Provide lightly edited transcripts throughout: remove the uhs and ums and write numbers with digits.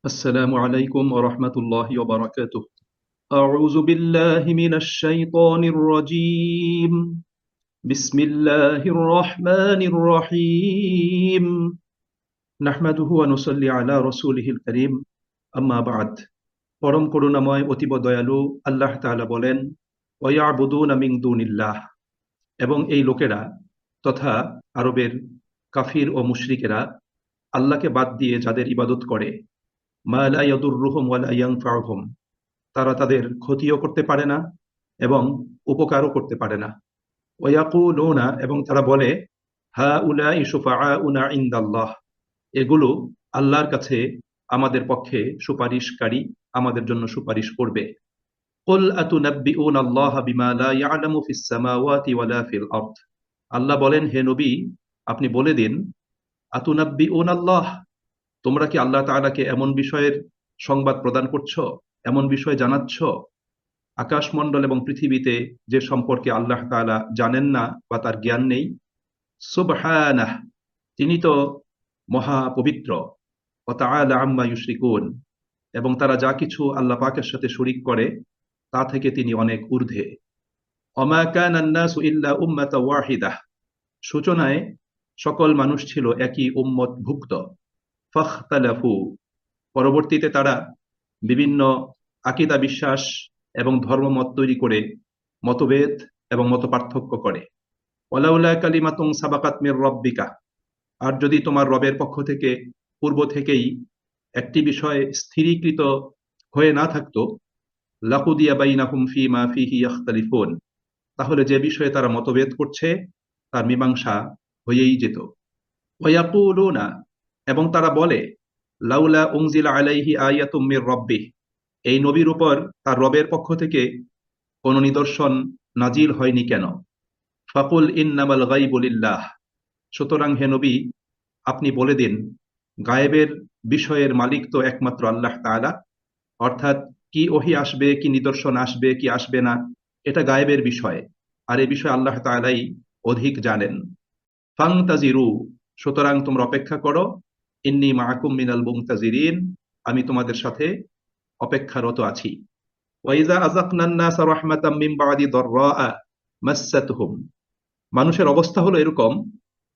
السلام عليكم ورحمة الله وبركاته. أعوذ بالله من الشيطان الرجيم. بسم الله الرحمن الرحيم. نحمده ونصلي على رسوله الكريم. أما بعد. পরম করুণাময় অতীব দয়ালু আল্লাহ তাআলা বলেন, ওয়ায়াবুদুনা মিন দুনিল্লাহ, এবং এই লোকেরা তথা আরবের কাফির ও মুশরিকেরা আল্লাহকে বাদ দিয়ে যাদের ইবাদত করে, মা লা ইয়াদুররুহুম ওয়া লা ইয়ানফাউহুম, তারা তাদের ক্ষতিও করতে পারে না এবং উপকারও করতে পারে না। ওয়ায়াকুলুনা, এবং তারা বলে, হাউলাই শুফাআউনা ইনদাল্লাহ, এগুলো আল্লাহর কাছে আমাদের পক্ষে সুপারিশকারী, আমাদের জন্য সুপারিশ করবে। কুল আতুনাব্বিউনা আল্লাহা বিমা লা ইয়ালামু ফিস সামাওয়াতি ওয়ালা ফিল আরদ, আল্লাহ বলেন, হে নবী, আপনি বলে দিন, আতুনাব্বিউনা আল্লাহ, তোমরা কি আল্লাহ তাআলাকে এমন বিষয়ের সংবাদ প্রদান করছো, এমন বিষয় জানাচ্ছ আকাশমণ্ডল এবং পৃথিবীতে যে সম্পর্কে আল্লাহ তাআলা জানেন না বা তার জ্ঞান নেই। সুবহানাহ, তিনি তো মহা পবিত্র। ওয়া তাআলা আম্মা ইউশরিকুন, এবং তারা যা কিছু আল্লাহ পাকের সাথে শরীক করে তা থেকে তিনি অনেক ঊর্ধ্বে। ওমা কানান নাসু ইল্লা উম্মাতাও ওয়াহিদাহ, সূচনায় সকল মানুষ ছিল একই উম্মত ভুক্ত। ফাখতালাফু, পরবর্তীতে তারা বিভিন্ন আকীদা বিশ্বাস এবং ধর্মমত তৈরি করে মতভেদ এবং মতপার্থক্য করে। ওয়ালাউলা কালিমাতুন সাবাকাত মির রাব্বিকা, আর যদি তোমার রবের পক্ষ থেকে পূর্ব থেকেই একটি বিষয় স্থিরীকৃত হয়ে না থাকতো, লাকুদিয়া বাইনাহুম ফীমা ফীহি ইখতালিফুন, তাহলে যে বিষয়ে তারা মতভেদ করছে তার মীমাংসা হয়েই যেত। ওয়ায়াকুলুনা, এবং তারা বলে, লাউলা উনজিলা আলাইহি আয়াতুম মির রাব্বিহ, এই নবীর উপর তার রবের পক্ষ থেকে কোন নিদর্শন নাজিল হয়নি কেন। ফাকুল ইন্নামাল গায়বু লিল্লাহ, সুতরাং হে নবী, আপনি বলে দিন, গায়েবের বিষয়ের মালিক তো একমাত্র আল্লাহ তাআলা, অর্থাৎ কি ওহী আসবে, কি নিদর্শন আসবে, কি আসবে না, এটা গায়েবের বিষয়, আর এই বিষয়ে আল্লাহ তাআলাই অধিক জানেন। ফাংতাজিরু, সুতরাং তোমরা অপেক্ষা করো, ইন্নী মাআকুম মিনাল মুনতাজিরিন, আমি তোমাদের সাথে অপেক্ষারত আছি। ওয়াইজা আযাকনান নাসা রাহমাতাম মিন বাদি দাররা মাসসাতহুম, মানুষের অবস্থা হলো এরকম,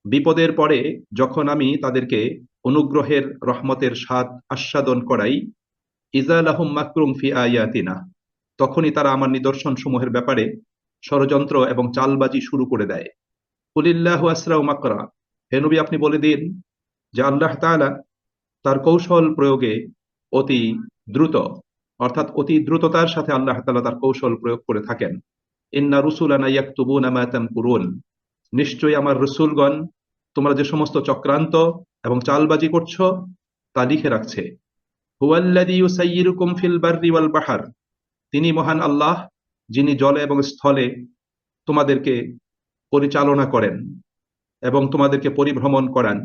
বিপদের পরে যখন আমি তাদেরকে অনুগ্রহের রহমতের স্বাদ আস্বাদন করাই, ইজা লাহুম মাকরুম ফি আয়াতিনা, তখনই তারা আমার নিদর্শন সমূহের ব্যাপারে ষড়যন্ত্র এবং চালবাজি শুরু করে দেয়। কুলিল্লাহু আসরাউ মাকরা, হে নবী, আপনি বলে দিন যে আল্লাহ তাআলা তার কৌশল প্রয়োগে অতি দ্রুত, অর্থাৎ অতি দ্রুততার সাথে আল্লাহ তাআলা তার কৌশল প্রয়োগ করে থাকেন। ইন্না রুসুলানা ইয়াকতুবুনা মা তামকুরুন, নিশ্চয়ই আমার রসুলগণ তোমরা যে সমস্ত চক্রান্ত এবং চালবাজি করছো তা লিখে রাখছে। হুয়াল্লাযী ইউসাইয়িরুকুম ফিল বাররি ওয়াল বাহর, তিনি মহান আল্লাহ, যিনি জলে এবং স্থলে তোমাদেরকে পরিচালনা করেন এবং তোমাদেরকে পরিভ্রমণ করান।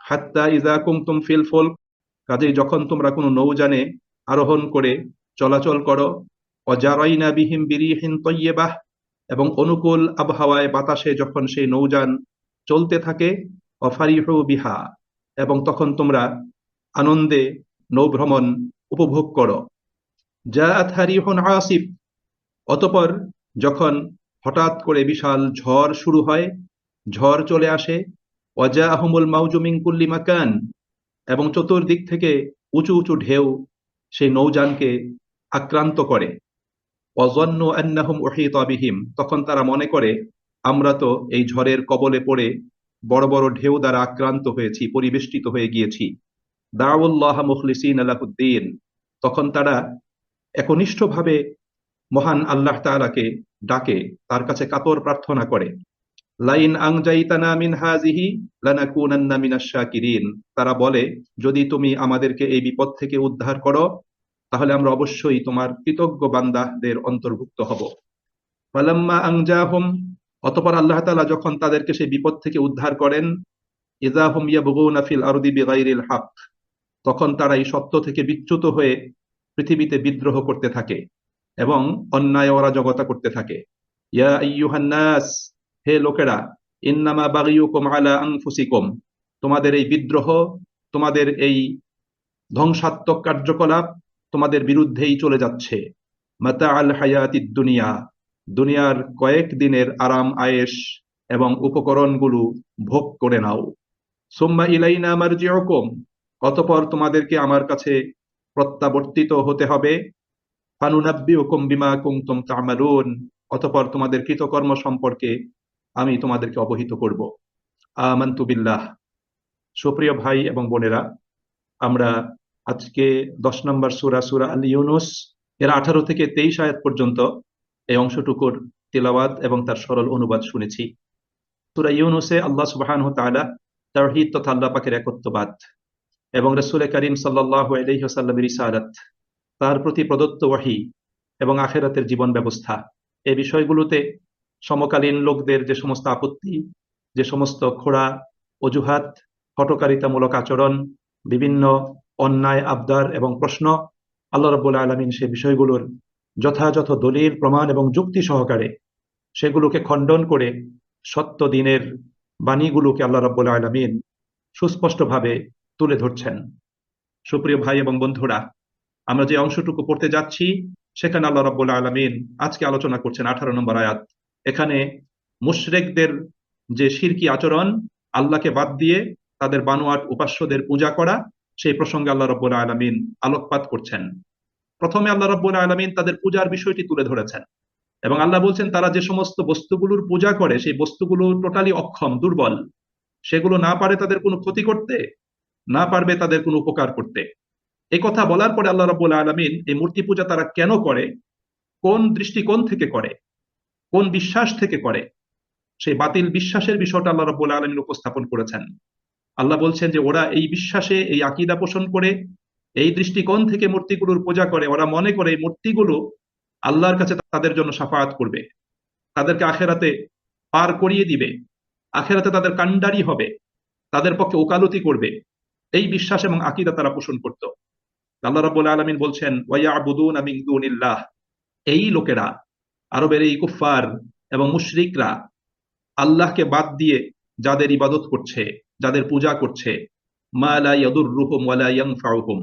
হাত্তা ইযা কুনতুম ফিল ফুলক, কাজেই যখন তোমরা কোনো নৌযানে আরোহণ করে চলাচল করো, ওয়াজারাইনা বিহিম বিরিহিন তাইয়্যিবাহ, এবং অনুকূল আবহাওয়ায় বাতাসে যখন সেই নৌযান চলতে থাকে, অফারিহু বিহা, এবং তখন তোমরা আনন্দে নৌভ্রমণ উপভোগ করো। জাআত হারিহুন আসিফ, অতঃপর যখন হঠাৎ করে বিশাল ঝড় শুরু হয়, ঝড় চলে আসে, ওয়াজাআহুমুল মাউজু মিন কুল্লি মাকান, এবং চতুর্দিক থেকে উঁচু উঁচু ঢেউ সেই নৌযানকে আক্রান্ত করে। ওয়াযান্নু আন্নাহুম উহীতা বিহিম, তখন তারা মনে করে আমরা তো এই ঝড়ের কবলে পড়ে বড় বড় ঢেউ দ্বারা আক্রান্ত হয়েছি, পরিবেষ্টিত হয়ে গিয়েছি। দাউল্লাহ মুখলিসিনা লাহুদ্দিন, তখন তারা একনিষ্ঠভাবে মহান আল্লাহ তাআলাকে ডাকে, তার কাছে কাতর প্রার্থনা করে। লাইন আনজাইতানা মিন হাযিহি লানাকুনান্না মিনাশ শাকিরিন, তারা বলে, যদি তুমি আমাদেরকে এই বিপদ থেকে উদ্ধার করো তাহলে আমরা অবশ্যই তোমার কৃতজ্ঞ বান্দাদের অন্তর্ভুক্ত হব। ফালাম্মা আনজাহুম, অতঃপর আল্লাহ তাআলা যখন তাদেরকে সেই বিপদ থেকে উদ্ধার করেন, ইযা হুম ইয়াবগুনা ফিল আরদি বিগাইরিল হক, তখন তারা এই সত্য থেকে বিচ্যুত হয়ে পৃথিবীতে বিদ্রোহ করতে থাকে এবং অন্যায় অরাজকতা করতে থাকে। ইয়া আইয়ুহান নাস, হে লোকেরা, ইন্নামা বাগিয়ুকুম আলা আনফুসিকুম, তোমাদের এই বিদ্রোহ, তোমাদের এই ধ্বংসাত্মক কার্যকলাপ তোমাদের বিরুদ্ধেই চলে যাচ্ছে। মাতা আল হায়াতিদ দুনিয়া, দুনিয়ার কয়েক দিনের আরাম আয়েশ এবং উপকরণগুলো ভোগ করে নাও। সুম্মা ইলাইনা মারজিউকুম, অতঃপর তোমাদেরকে আমার কাছে প্রত্যাবর্তিত হতে হবে। ফানুনাব্বিউকুম বিমা কুনতুম তা'মালুন, অতঃপর তোমাদের কৃতকর্ম সম্পর্কে আমি তোমাদেরকে অবহিত করব। আমানতু বিল্লাহ। সুপ্রিয় ভাই এবং বোনেরা, আমরা আজকে 10 নম্বর সূরা, সূরা আল ইউনুস এর 18 থেকে 23 আয়াত পর্যন্ত এই অংশটুকুর তিলাওয়াত এবং তার সরল অনুবাদ শুনেছি। সূরা ইউনুসে আল্লাহ সুবহানাহু ওয়া তাআলা তাওহীদ তথা আল্লাহ পাকের একত্ববাদ এবং রাসূল করিম সাল্লাল্লাহু আলাইহি ওয়াসাল্লামের রিসালাত, তার প্রতি প্রদত্ত ওয়াহী এবং আখিরাতের জীবন ব্যবস্থা, এই বিষয়গুলোতে সমকালীন লোকদের যে সমস্ত আপত্তি, যে সমস্ত খোড়া অজুহাত, হঠকারিতামূলক আচরণ, বিভিন্ন অন্যায় আবদার এবং প্রশ্ন, আল্লাহ রাব্বুল আলামিন সেই বিষয়গুলোর যথাযথ দলিল প্রমাণ এবং যুক্তি সহকারে সেগুলোকে খণ্ডন করে সত্য দিনের বাণীগুলোকে আল্লাহ রাব্বুল আলামিন সুস্পষ্টভাবে তুলে ধরছেন। সুপ্রিয় ভাই এবং বন্ধুরা, আমরা যে অংশটুকু পড়তে যাচ্ছি সেখানে আল্লাহ রাব্বুল আলামিন আজকে আলোচনা করছেন 18 নম্বর আয়াত। এখানে মুশরিকদের যে শিরকি আচরণ, আল্লাহকে বাদ দিয়ে তাদের বানোয়াট উপাস্যদের পূজা করা, সেই প্রসঙ্গে আল্লাহ রাব্বুল আলামিন আলোকপাত করছেন। প্রথমে আল্লাহ রাব্বুল আলামিন তাদের পূজার বিষয়টি তুলে ধরেছেন এবং আল্লাহ বলছেন তারা যে সমস্ত বস্তুগুলোর পূজা করে সেই বস্তুগুলো টোটালি অক্ষম, দুর্বল। সেগুলো না পারে তাদের কোনো ক্ষতি করতে, না পারবে তাদের কোনো উপকার করতে। এই কথা বলার পরে আল্লাহ রাব্বুল আলামিন এই মূর্তি পূজা তারা কেন করে, কোন দৃষ্টিকোণ থেকে করে, কোন বিশ্বাস থেকে করে, সেই বাতিল বিশ্বাসের বিষয়টা আল্লাহ রাব্বুল আলামিন উপস্থাপন করেছেন। আল্লাহ বলছেন যে ওরা এই বিশ্বাসে, এই আকীদা পোষণ করে, এই দৃষ্টিকোণ থেকে মূর্তিগুলোর পূজা করে। ওরা মনে করে এই মূর্তিগুলো আল্লাহর কাছে তাদের জন্য শাফাআত করবে, তাদেরকে আখেরাতে পার করিয়ে দিবে, আখেরাতে তাদের কান্ডারি হবে, তাদের পক্ষে ওকালতি করবে। এই বিশ্বাস এবং আকীদা তারা পোষণ করত। আল্লাহ রাব্বুল আলামিন বলছেন ওয়ায়াবুদুনা মিন দুনিল্লাহ, এই লোকেরা, আরবের এই কুফফার এবং মুশরিকরা আল্লাহকে বাদ দিয়ে যাদের ইবাদত করছে, যাদের পূজা করছে, মা লা ইয়াদুররুহুম ওয়া লা ইয়ানফাউহুম,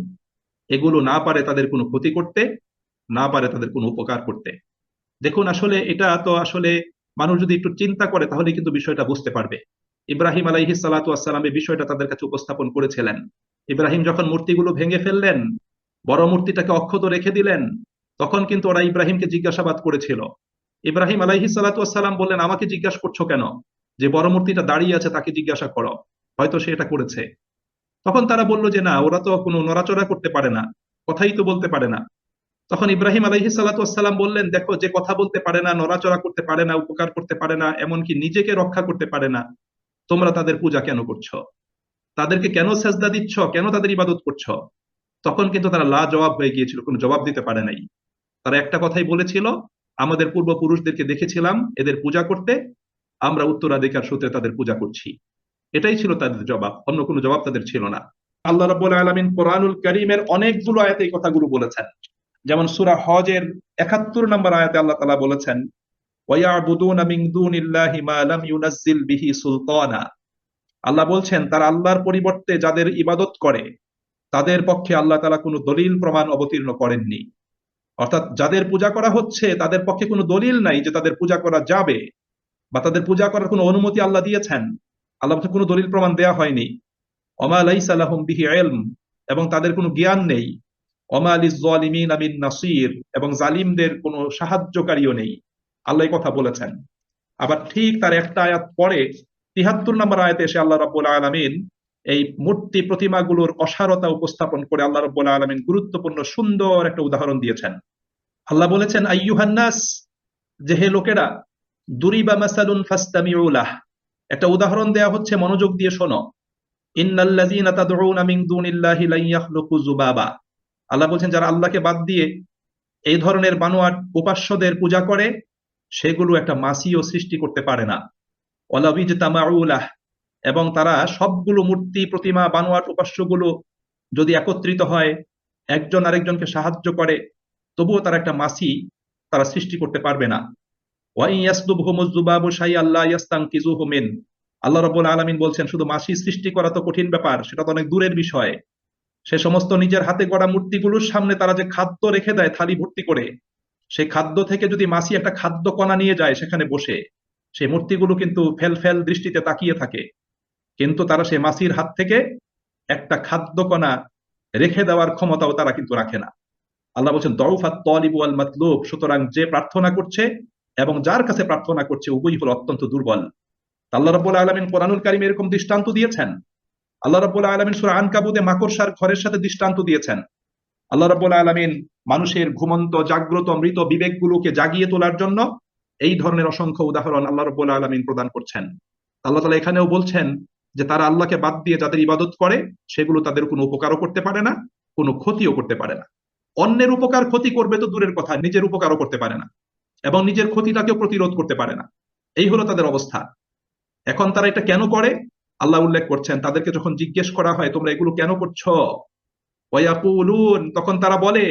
এগুলো না পারে তাদের কোনো ক্ষতি করতে, না পারে তাদের কোনো উপকার করতে। দেখুন, আসলে এটা তো আসলে মানুষ যদি একটু চিন্তা করে তাহলে কিন্তু বিষয়টা বুঝতে পারবে। ইব্রাহিম আলাইহিস সালাতু ওয়াস সালাম এই বিষয়টা তাদের কাছে উপস্থাপন করেছিলেন। ইব্রাহিম যখন মূর্তিগুলো ভেঙে ফেললেন, বড় মূর্তিটাকে অক্ষত রেখে দিলেন, তখন কিন্তু ওরা ইব্রাহিমকে জিজ্ঞাসাবাদ করেছিল। ইব্রাহিম আলাইহিস সালাতু ওয়াস সালাম বললেন, আমাকে জিজ্ঞাসা করছো কেন? যে বড় মূর্তিটা দাঁড়িয়ে আছে তাকে জিজ্ঞাসা করো, হয়তো সে এটা করেছে। তখন তারা বলল যে না, ওরা তো কোনো নড়াচড়া করতে পারে না, কথাই তো বলতে পারে না। তখন ইব্রাহিম আলাইহিস সালাতু ওয়াস সালাম বললেন, দেখো, যে কথা বলতে পারে না, নড়াচড়া করতে পারে না, উপকার করতে পারে না, এমনকি নিজেকে রক্ষা করতে পারে না, তোমরা তাদের পূজা কেন করছো? তাদেরকে কেন সেজদা দিচ্ছ? কেন তাদের ইবাদত করছো? তখন কিন্তু তারা লা জবাব হয়ে গিয়েছিল, কোনো জবাব দিতে পারে নাই। তারা একটা কথাই বলেছিল, আমাদের পূর্বপুরুষদেরকে দেখেছিলাম এদের পূজা করতে, আমরা উত্তরাধিকার সূত্রে তাদের পূজা করছি। এটাই ছিল তাদের জবাব, অন্য কোনো জবাব তাদের ছিল না। আল্লাহ রাব্বুল আলামিন কোরআনুল কারীমের অনেকগুলো আয়াতে এই কথাগুলো বলেছেন। যেমন সূরা হজের 71 নম্বর আয়াতে আল্লাহ তাআলা বলেছেন, ওয়ায়াবুদুনা মিন দুনিল্লাহি মা লাম ইউনাজ্জিল বিহি সুলতানা। আল্লাহ বলছেন তারা আল্লাহর পরিবর্তে যাদের ইবাদত করে তাদের পক্ষে আল্লাহ তাআলা কোনো দলিল প্রমাণ অবতীর্ণ করেননি। অর্থাৎ যাদের পূজা করা হচ্ছে তাদের পক্ষে কোনো দলিল নাই যে তাদের পূজা করা যাবে বা তাদের পূজা করার কোনো অনুমতি আল্লাহ দিয়েছেন। আল্লাহ কোনো দলিল প্রমাণ দেয়া হয়নি। ওমা লাইসা লাহুম বিহি ইলম, এবং তাদের কোনো জ্ঞান নেই। ওমা লিয-যালিমিনা মিন নাসির, এবং জালিমদের কোনো সাহায্যকারীও নেই। আল্লাহ এই কথা বলেছেন। আবার ঠিক তার একটা আয়াত পরে ৭৩ নম্বর আয়াতে এসে আল্লাহ রাব্বুল আলামিন এই মূর্তি প্রতিমাগুলোর অসারতা উপস্থাপন করে আল্লাহ রাব্বুল আলামিন গুরুত্বপূর্ণ সুন্দর একটা উদাহরণ দিয়েছেন। আল্লাহ বলেছেন, আইয়ুহান নাস, যে হে লোকেরা, দুরিবা মাসালুন ফাসতামিউ লাহ, একটা উদাহরণ দেয়া হচ্ছে, মনোযোগ দিয়ে শোনো। ইন্নাল্লাযীনা তাদউনা মিন দুনিল্লাহি লা ইয়াখলুকু যুবাবা, আল্লাহ বলছেন যারা আল্লাহকে বাদ দিয়ে এই ধরনের বানোয়াট উপাস্যদের পূজা করে সেগুলো একটা মাছিও সৃষ্টি করতে পারে না। ওয়ালা বিজতামাউ লাহ, এবং তারা সবগুলো মূর্তি প্রতিমা বানোয়াট উপাস্যগুলো যদি একত্রিত হয়, একজন আরেকজনকে সাহায্য করে, তবুও তারা একটা মাছি তারা সৃষ্টি করতে পারবে না। ওয়া ইন ইয়াসলুবহুমুয যুবাবু শাইআন লা ইয়াস্তানকিযুহু মিন, আল্লাহ রাব্বুল আলামিন বলছেন শুধু মাছি সৃষ্টি করা তো কঠিন ব্যাপার, সেটা তো অনেক দূরের বিষয়। সে সমস্ত নিজের হাতে গড়া মূর্তিগুলোর সামনে তারা যে খাদ্য রেখে দেয় থালি ভর্তি করে, সেই খাদ্য থেকে যদি মাছি একটা খাদ্য কণা নিয়ে যায় সেখানে বসে, সেই মূর্তিগুলো কিন্তু ফেল ফেল দৃষ্টিতে তাকিয়ে থাকে, কিন্তু তারা সেই মাছির হাত থেকে একটা খাদ্য কণা রেখে দেওয়ার ক্ষমতাও তারা কিন্তু রাখে না। আল্লাহ বলছেন দউফাত তালিব ওয়াল মাতলুব, সুতরাং যে প্রার্থনা করছে এবং যার কাছে প্রার্থনা করছে উভয়ই হলো অত্যন্ত দুর্বল। আল্লাহ রাব্বুল আলামিন কোরআনুল কারীমে এরকম দৃষ্টান্ত দিয়েছেন। আল্লাহ রাব্বুল আলামিন সূরা আনকাবুতে মাকড়সার ঘরের সাথে দৃষ্টান্ত দিয়েছেন। আল্লাহ রাব্বুল আলামিন মানুষের ঘুমন্ত জাগ্রত মৃত বিবেকগুলোকে জাগিয়ে তোলার জন্য এই ধরনের অসংখ্য উদাহরণ আল্লাহ রাব্বুল আলামিন প্রদান করছেন। আল্লাহ তাআলা এখানেও বলছেন যে তারা আল্লাহকে বাদ দিয়ে যাদের ইবাদত করে সেগুলো তাদের কোনো উপকারও করতে পারে না, কোনো ক্ষতিও করতে পারে না। অন্যের উপকার ক্ষতি করবে তো দূরের কথা, নিজের উপকারও করতে পারে না এবং নিজের ক্ষতিটাকেও প্রতিরোধ করতে পারে না। এই হলো তাদের অবস্থা। এখন তারা এটা কেন করে আল্লাহ উল্লেখ করছেন। তাদেরকে যখন জিজ্ঞেস করা হয় তোমরা এগুলো কেন করছো, ওয়ায়াকুলুন, তখন তারা বলে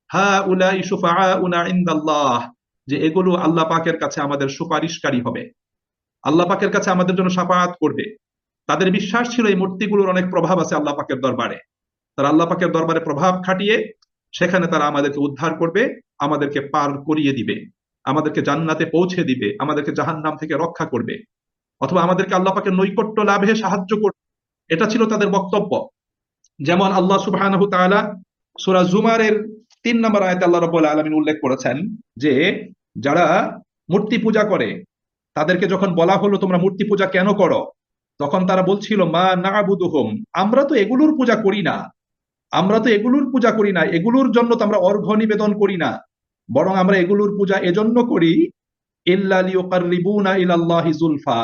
হা উলাই শুফাআউনা ইনদাল্লাহ, যে এগুলো আল্লাহ পাকের কাছে আমাদের সুপারিশকারী হবে, আল্লাহ পাকের কাছে আমাদের জন্য শাফাআত করবে। তাদের বিশ্বাস ছিল এই মূর্তিগুলোর অনেক প্রভাব আছে আল্লাহ পাকের দরবারে, তারা আল্লাহ পাকের দরবারে প্রভাব খাটিয়ে সেখানে তারা আমাদেরকে উদ্ধার করবে, আমাদেরকে পার করিয়ে দিবে, আমাদেরকে জান্নাতে পৌঁছে দিবে, আমাদেরকে জাহান্নাম থেকে রক্ষা করবে, অথবা আমাদেরকে আল্লাহ পাকের নৈকট্য লাভে সাহায্য করবে। এটা ছিল তাদের বক্তব্য। যেমন আল্লাহ সুবহানাহু তাআলা সূরা জুমারের ৩ নম্বর আয়াতে আল্লাহ রাব্বুল আলামিন উল্লেখ করেছেন যে যারা মূর্তি পূজা করে তাদেরকে যখন বলা হলো তোমরা মূর্তি পূজা কেন করো, তখন তারা বলছিল মা না'বুদুহুম, আমরা তো এগুলোর পূজা করি না, আমরা তো এগুলোর পূজা করি না, এগুলোর জন্য তো আমরা অর্ঘ্য নিবেদন করি না, বরং আমরা এগুলোর পূজা এজন্য করি ইল্লা লিয়ুকাররিবুনা ইলাল্লাহি যুলফা,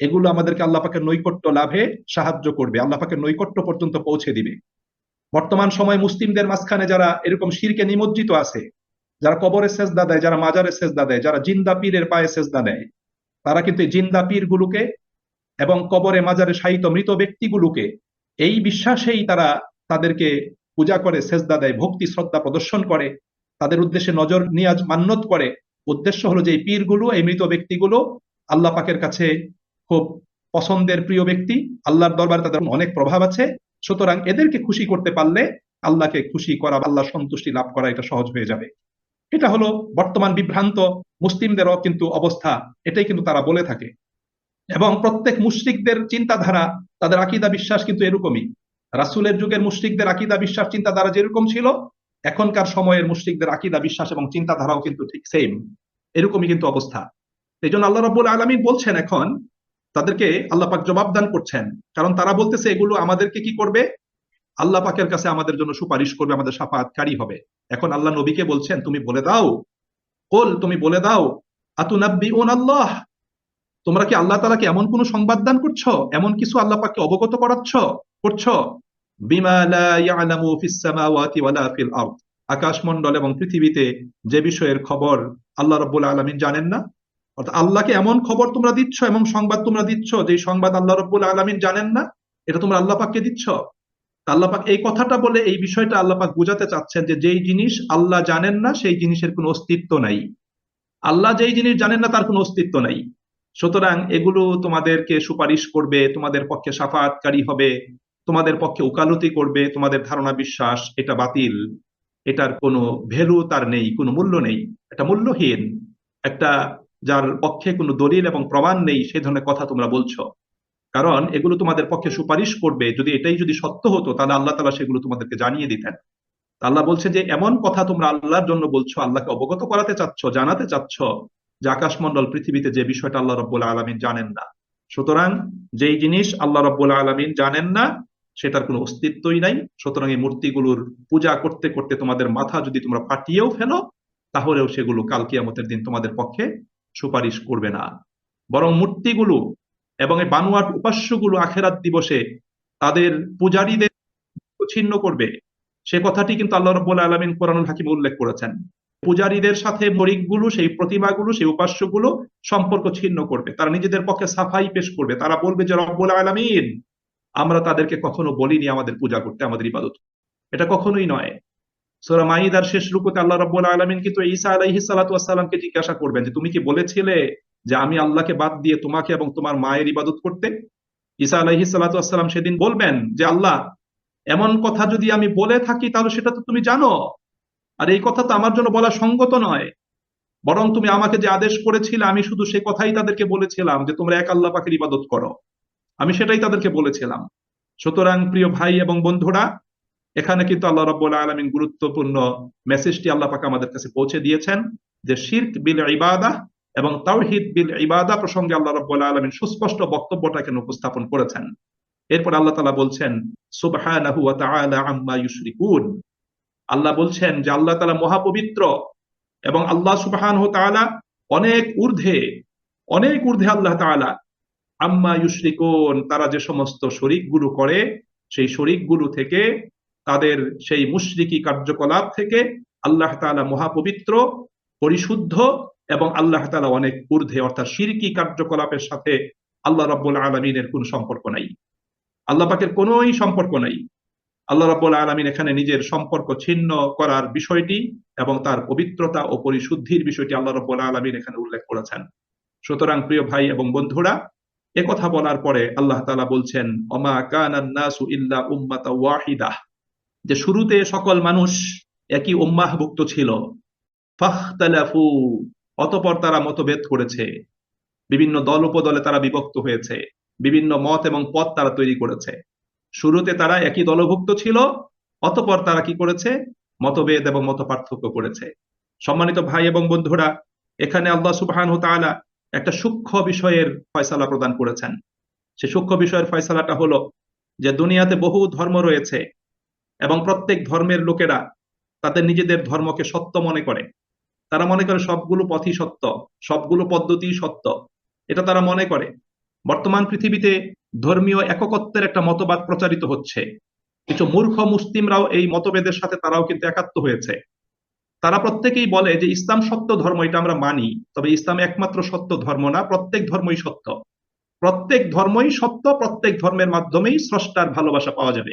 এগুলো আমাদেরকে আল্লাহ পাকের নৈকট্য লাভে সাহায্য করবে, আল্লাহ পাকের নৈকট্য পর্যন্ত পৌঁছে দিবে। বর্তমান সময়ে মুসলিমদের মাঝখানে যারা এরকম শিরকে নিমজ্জিত আছে, যারা কবরে সেজদা দেয়, যারা মাজারে সেজদা দেয়, যারা জিন্দা পীরের পায়ে সেজদা দেয়, তারা কিন্তু এই জিন্দা পীর গুলোকে এবং কবরে মাজারে শায়িত মৃত ব্যক্তিগুলোকে এই বিশ্বাসেই তারা তাদেরকে পূজা করে, সেজদা দেয়, ভক্তি শ্রদ্ধা প্রদর্শন করে, তাদের উদ্দেশ্যে নজর নিয়াজ মান্যত করে। উদ্দেশ্য হলো যে এই পীরগুলো, এই মৃত ব্যক্তিগুলো আল্লাহ পাকের কাছে খুব পছন্দের প্রিয় ব্যক্তি, আল্লাহর দরবারে তাদের অনেক প্রভাব আছে, সুতরাং এদেরকে খুশি করতে পারলে আল্লাহকে খুশি করা, আল্লাহ সন্তুষ্টি লাভ করা এটা সহজ হয়ে যাবে। এটা হলো বর্তমান বিভ্রান্ত মুসলিমদেরও কিন্তু অবস্থা, এটাই কিন্তু তারা বলে থাকে। এবং প্রত্যেক মুশরিকদের চিন্তাধারা, তাদের আকীদা বিশ্বাস কিন্তু এরকমই। রাসূলের যুগের মুশরিকদের আকীদা বিশ্বাস চিন্তাধারা যেরকম ছিল, এখনকার সময়ের মুশরিকদের আকীদা বিশ্বাস এবং চিন্তাধারাও কিন্তু ঠিক সেম, এরকমই কিন্তু অবস্থা। এই জন্য আল্লাহ রাব্বুল আলামিন বলছেন এখন তাদেরকে আল্লাহ পাক জবাব দান করছেন, কারণ তারা বলতেছে এগুলো আমাদেরকে কি করবে, আল্লাহ পাকের কাছে আমাদের জন্য সুপারিশ করবে, আমাদের শাফাআতকারী হবে। এখন আল্লাহ নবীকে বলছেন তুমি বলে দাও, কুল, তুমি বলে দাও, আতুনাব্বিউন আল্লাহ, তোমরা কি আল্লাহ তাআলাকে এমন কোন সংবাদ দান করছো, এমন কিছু আল্লাহ পাককে অবগত করছো বিমা লা ইয়ালামু ফিস সামাওয়াতি ওয়ালা ফিল আরদ, আকাশমণ্ডল এবং পৃথিবীতে যে বিষয়ের খবর আল্লাহ রাব্বুল আলামিন জানেন না। অর্থাৎ আল্লাহকে এমন খবর তোমরা দিচ্ছ, এমন সংবাদ তোমরা দিচ্ছ যে সংবাদ আল্লাহ রাব্বুল আলামিন জানেন না, এটা তোমরা আল্লাহ পাককে দিচ্ছ। আল্লাহ পাক এই কথাটা বলে এই বিষয়টা আল্লাহ পাক বোঝাতে চাচ্ছেন যে যেই জিনিস আল্লাহ জানেন না সেই জিনিসের কোনো অস্তিত্ব নাই, আল্লাহ যেই জিনিস জানেন না তার কোনো অস্তিত্ব নাই। সুতরাং এগুলো তোমাদেরকে সুপারিশ করবে, তোমাদের পক্ষে শাফাআতকারী হবে, তোমাদের পক্ষে উকালতি করবে, তোমাদের ধারণা বিশ্বাস এটা বাতিল, এটার কোনো ভ্যালু তার নেই, কোনো মূল্য নেই, এটা মূল্যহীন, একটা যার পক্ষে কোনো দলিল এবং প্রমাণ নেই সে ধরনের কথা তোমরা বলছো। কারণ এগুলো তোমাদের পক্ষে সুপারিশ করবে, যদি এটাই যদি সত্য হতো তাহলে আল্লাহ তাআলা সেগুলো তোমাদেরকে জানিয়ে দিতেন। আল্লাহ বলছে যে এমন কথা তোমরা আল্লাহর জন্য বলছো, আল্লাহকে অবগত করাতে চাচ্ছ, জানাতে চাচ্ছ যে আকাশমণ্ডল পৃথিবীতে যে বিষয়টা আল্লাহ রাব্বুল আলামিন জানেন না। সুতরাং যেই জিনিস আল্লাহ রাব্বুল আলামিন জানেন না সেটার কোনো অস্তিত্বই নাই। সুতরাং এই মূর্তিগুলোর পূজা করতে করতে তোমাদের মাথা যদি তোমরা ফাটিয়েও ফেলো তাহলেও সেগুলো কাল কিয়ামতের দিন তোমাদের পক্ষে সুপারিশ করবে না। বরং মূর্তিগুলো এবং এই বানোয়াট উপাস্যগুলো আখেরাত দিবসে তাদের পূজারীদের ছিন্ন করবে, সে কথাটি কিন্তু আল্লাহ রাব্বুল আলামিন কোরআনুল হাকিমে উল্লেখ করেছেন। পূজারীদের সাথে মরিকগুলো, সেই প্রতিমাগুলো, সেই উপাস্যগুলো সম্পর্ক ছিন্ন করবে, তারা নিজেদের পক্ষে সাফাই পেশ করবে, তারা বলবে যে রব্বুল আলামিন আমরা তাদেরকে কখনো বলিনি আমাদের পূজা করতে, আমাদের ইবাদত, এটা কখনোই নয়। সূরা মাইদার শেষ রুকুতে আল্লাহ রাব্বুল আলামিন কিন্তু ঈসা আলাইহিস সালাতু ওয়াস সালামকে জিজ্ঞাসা করবেন যে তুমি কি বলেছিলে যে আমি আল্লাহকে বাদ দিয়ে তোমাকে এবং তোমার মায়ের ইবাদত করতে? ঈসা আলাইহিস সালাতু ওয়াস সালাম সেদিন বলবেন যে আল্লাহ এমন কথা যদি আমি বলে থাকি তাহলে সেটা তো তুমি জানো, আর এই কথা তো আমার জন্য বলা সঙ্গত নয়। বরং তুমি আমাকে যে আদেশ করেছিলে আমি শুধু সে কথাই তাদেরকে বলেছিলাম যে তোমরা এক আল্লাহ পাকের ইবাদত করো, আমি সেটাই তাদেরকে বলেছিলাম। সুতরাং প্রিয় ভাই এবং বন্ধুরা, এখানে কিন্তু আল্লাহ রাব্বুল আলামিন গুরুত্বপূর্ণ মেসেজটি আল্লাহ পাক আমাদের কাছে পৌঁছে দিয়েছেন, যে শিরক বিল ইবাদাহ এবং তাওহীদ বিল ইবাদা প্রসঙ্গে আল্লাহ রাব্বুল আলামিন সুস্পষ্ট বক্তব্যটা এখানে উপস্থাপন করেছেন। এরপর আল্লাহ তাআলা বলছেন সুবহানাহু ওয়া তাআলা আম্মা ইউশরিকুন। আল্লাহ বলছেন যে আল্লাহ তাআলা মহাপবিত্র, এবং আল্লাহ সুবহানাহু ওয়া তাআলা অনেক ঊর্ধ্বে, অনেক ঊর্ধ্বে আল্লাহ তাআলা আম্মা ইউশরিকুন, তারা যে সমস্ত শরীকগুলো করে সেই শরীকগুলো থেকে, তাদের সেই মুশরিকি কার্যকলাপ থেকে আল্লাহ তাআলা মহাপবিত্র, পরিশুদ্ধ, এবং আল্লাহ তাআলা অনেক ঊর্ধ্বে, অর্থাৎ শিরকি কার্যকলাপের সাথে আল্লাহ রাব্বুল আলামিনের কোনো সম্পর্ক নাই, আল্লাহ পাকের কোনোই সম্পর্ক নাই। আল্লাহ রাব্বুল আলামিন এখানে নিজের সম্পর্ক ছিন্ন করার বিষয়টি এবং তার পবিত্রতা ও পরিশুদ্ধির বিষয়টি আল্লাহ রাব্বুল আলামিন এখানে উল্লেখ করেছেন। সুতরাং প্রিয় ভাই এবং বন্ধুরা, কথা বলার পরে আল্লাহ তাআলা বলছেন ওমা কানান নাসু ইল্লা উম্মাতাও ওয়াহিদাহ, যে শুরুতে সকল মানুষ একই উম্মাহভুক্ত ছিল। ফাখতালাফু, অতঃপর তারা মতভেদ করেছে, বিভিন্ন দল উপদলে তারা বিভক্ত হয়েছে, বিভিন্ন মত এবং পথ তারা তৈরি করেছে। শুরুতে তারা একই দলভুক্ত ছিল, অতঃপর তারা কি করেছে? মতভেদ এবং মত পার্থক্য করেছে। সম্মানিত ভাই এবং বন্ধুরা, এখানে আল্লাহ সুবহানাহু ওয়া তাআলা একটা সূক্ষ্ম বিষয়ের ফয়সালা প্রদান করেছেন। সে সূক্ষ্ম বিষয়ের ফয়সালাটা হলো যে দুনিয়াতে বহু ধর্ম রয়েছে এবং প্রত্যেক ধর্মের লোকেরা তাদের নিজেদের ধর্মকে সত্য মনে করে। তারা মনে করে সবগুলো পথই সত্য, সবগুলো পদ্ধতি সত্য, এটা তারা মনে করে। বর্তমান পৃথিবীতে ধর্মীয় এককত্বের একটা মতবাদ প্রচারিত হচ্ছে। কিছু মূর্খ মুসলিমরাও এই মতভেদের সাথে তারাও কিন্তু একাত্ম হয়েছে। তারা প্রত্যেকেই বলে যে ইসলাম সত্য ধর্ম, এটা আমরা মানি, তবে ইসলাম একমাত্র সত্য ধর্ম না, প্রত্যেক ধর্মই সত্য, প্রত্যেক ধর্মই সত্য, প্রত্যেক ধর্মের মাধ্যমেই স্রষ্টার ভালোবাসা পাওয়া যাবে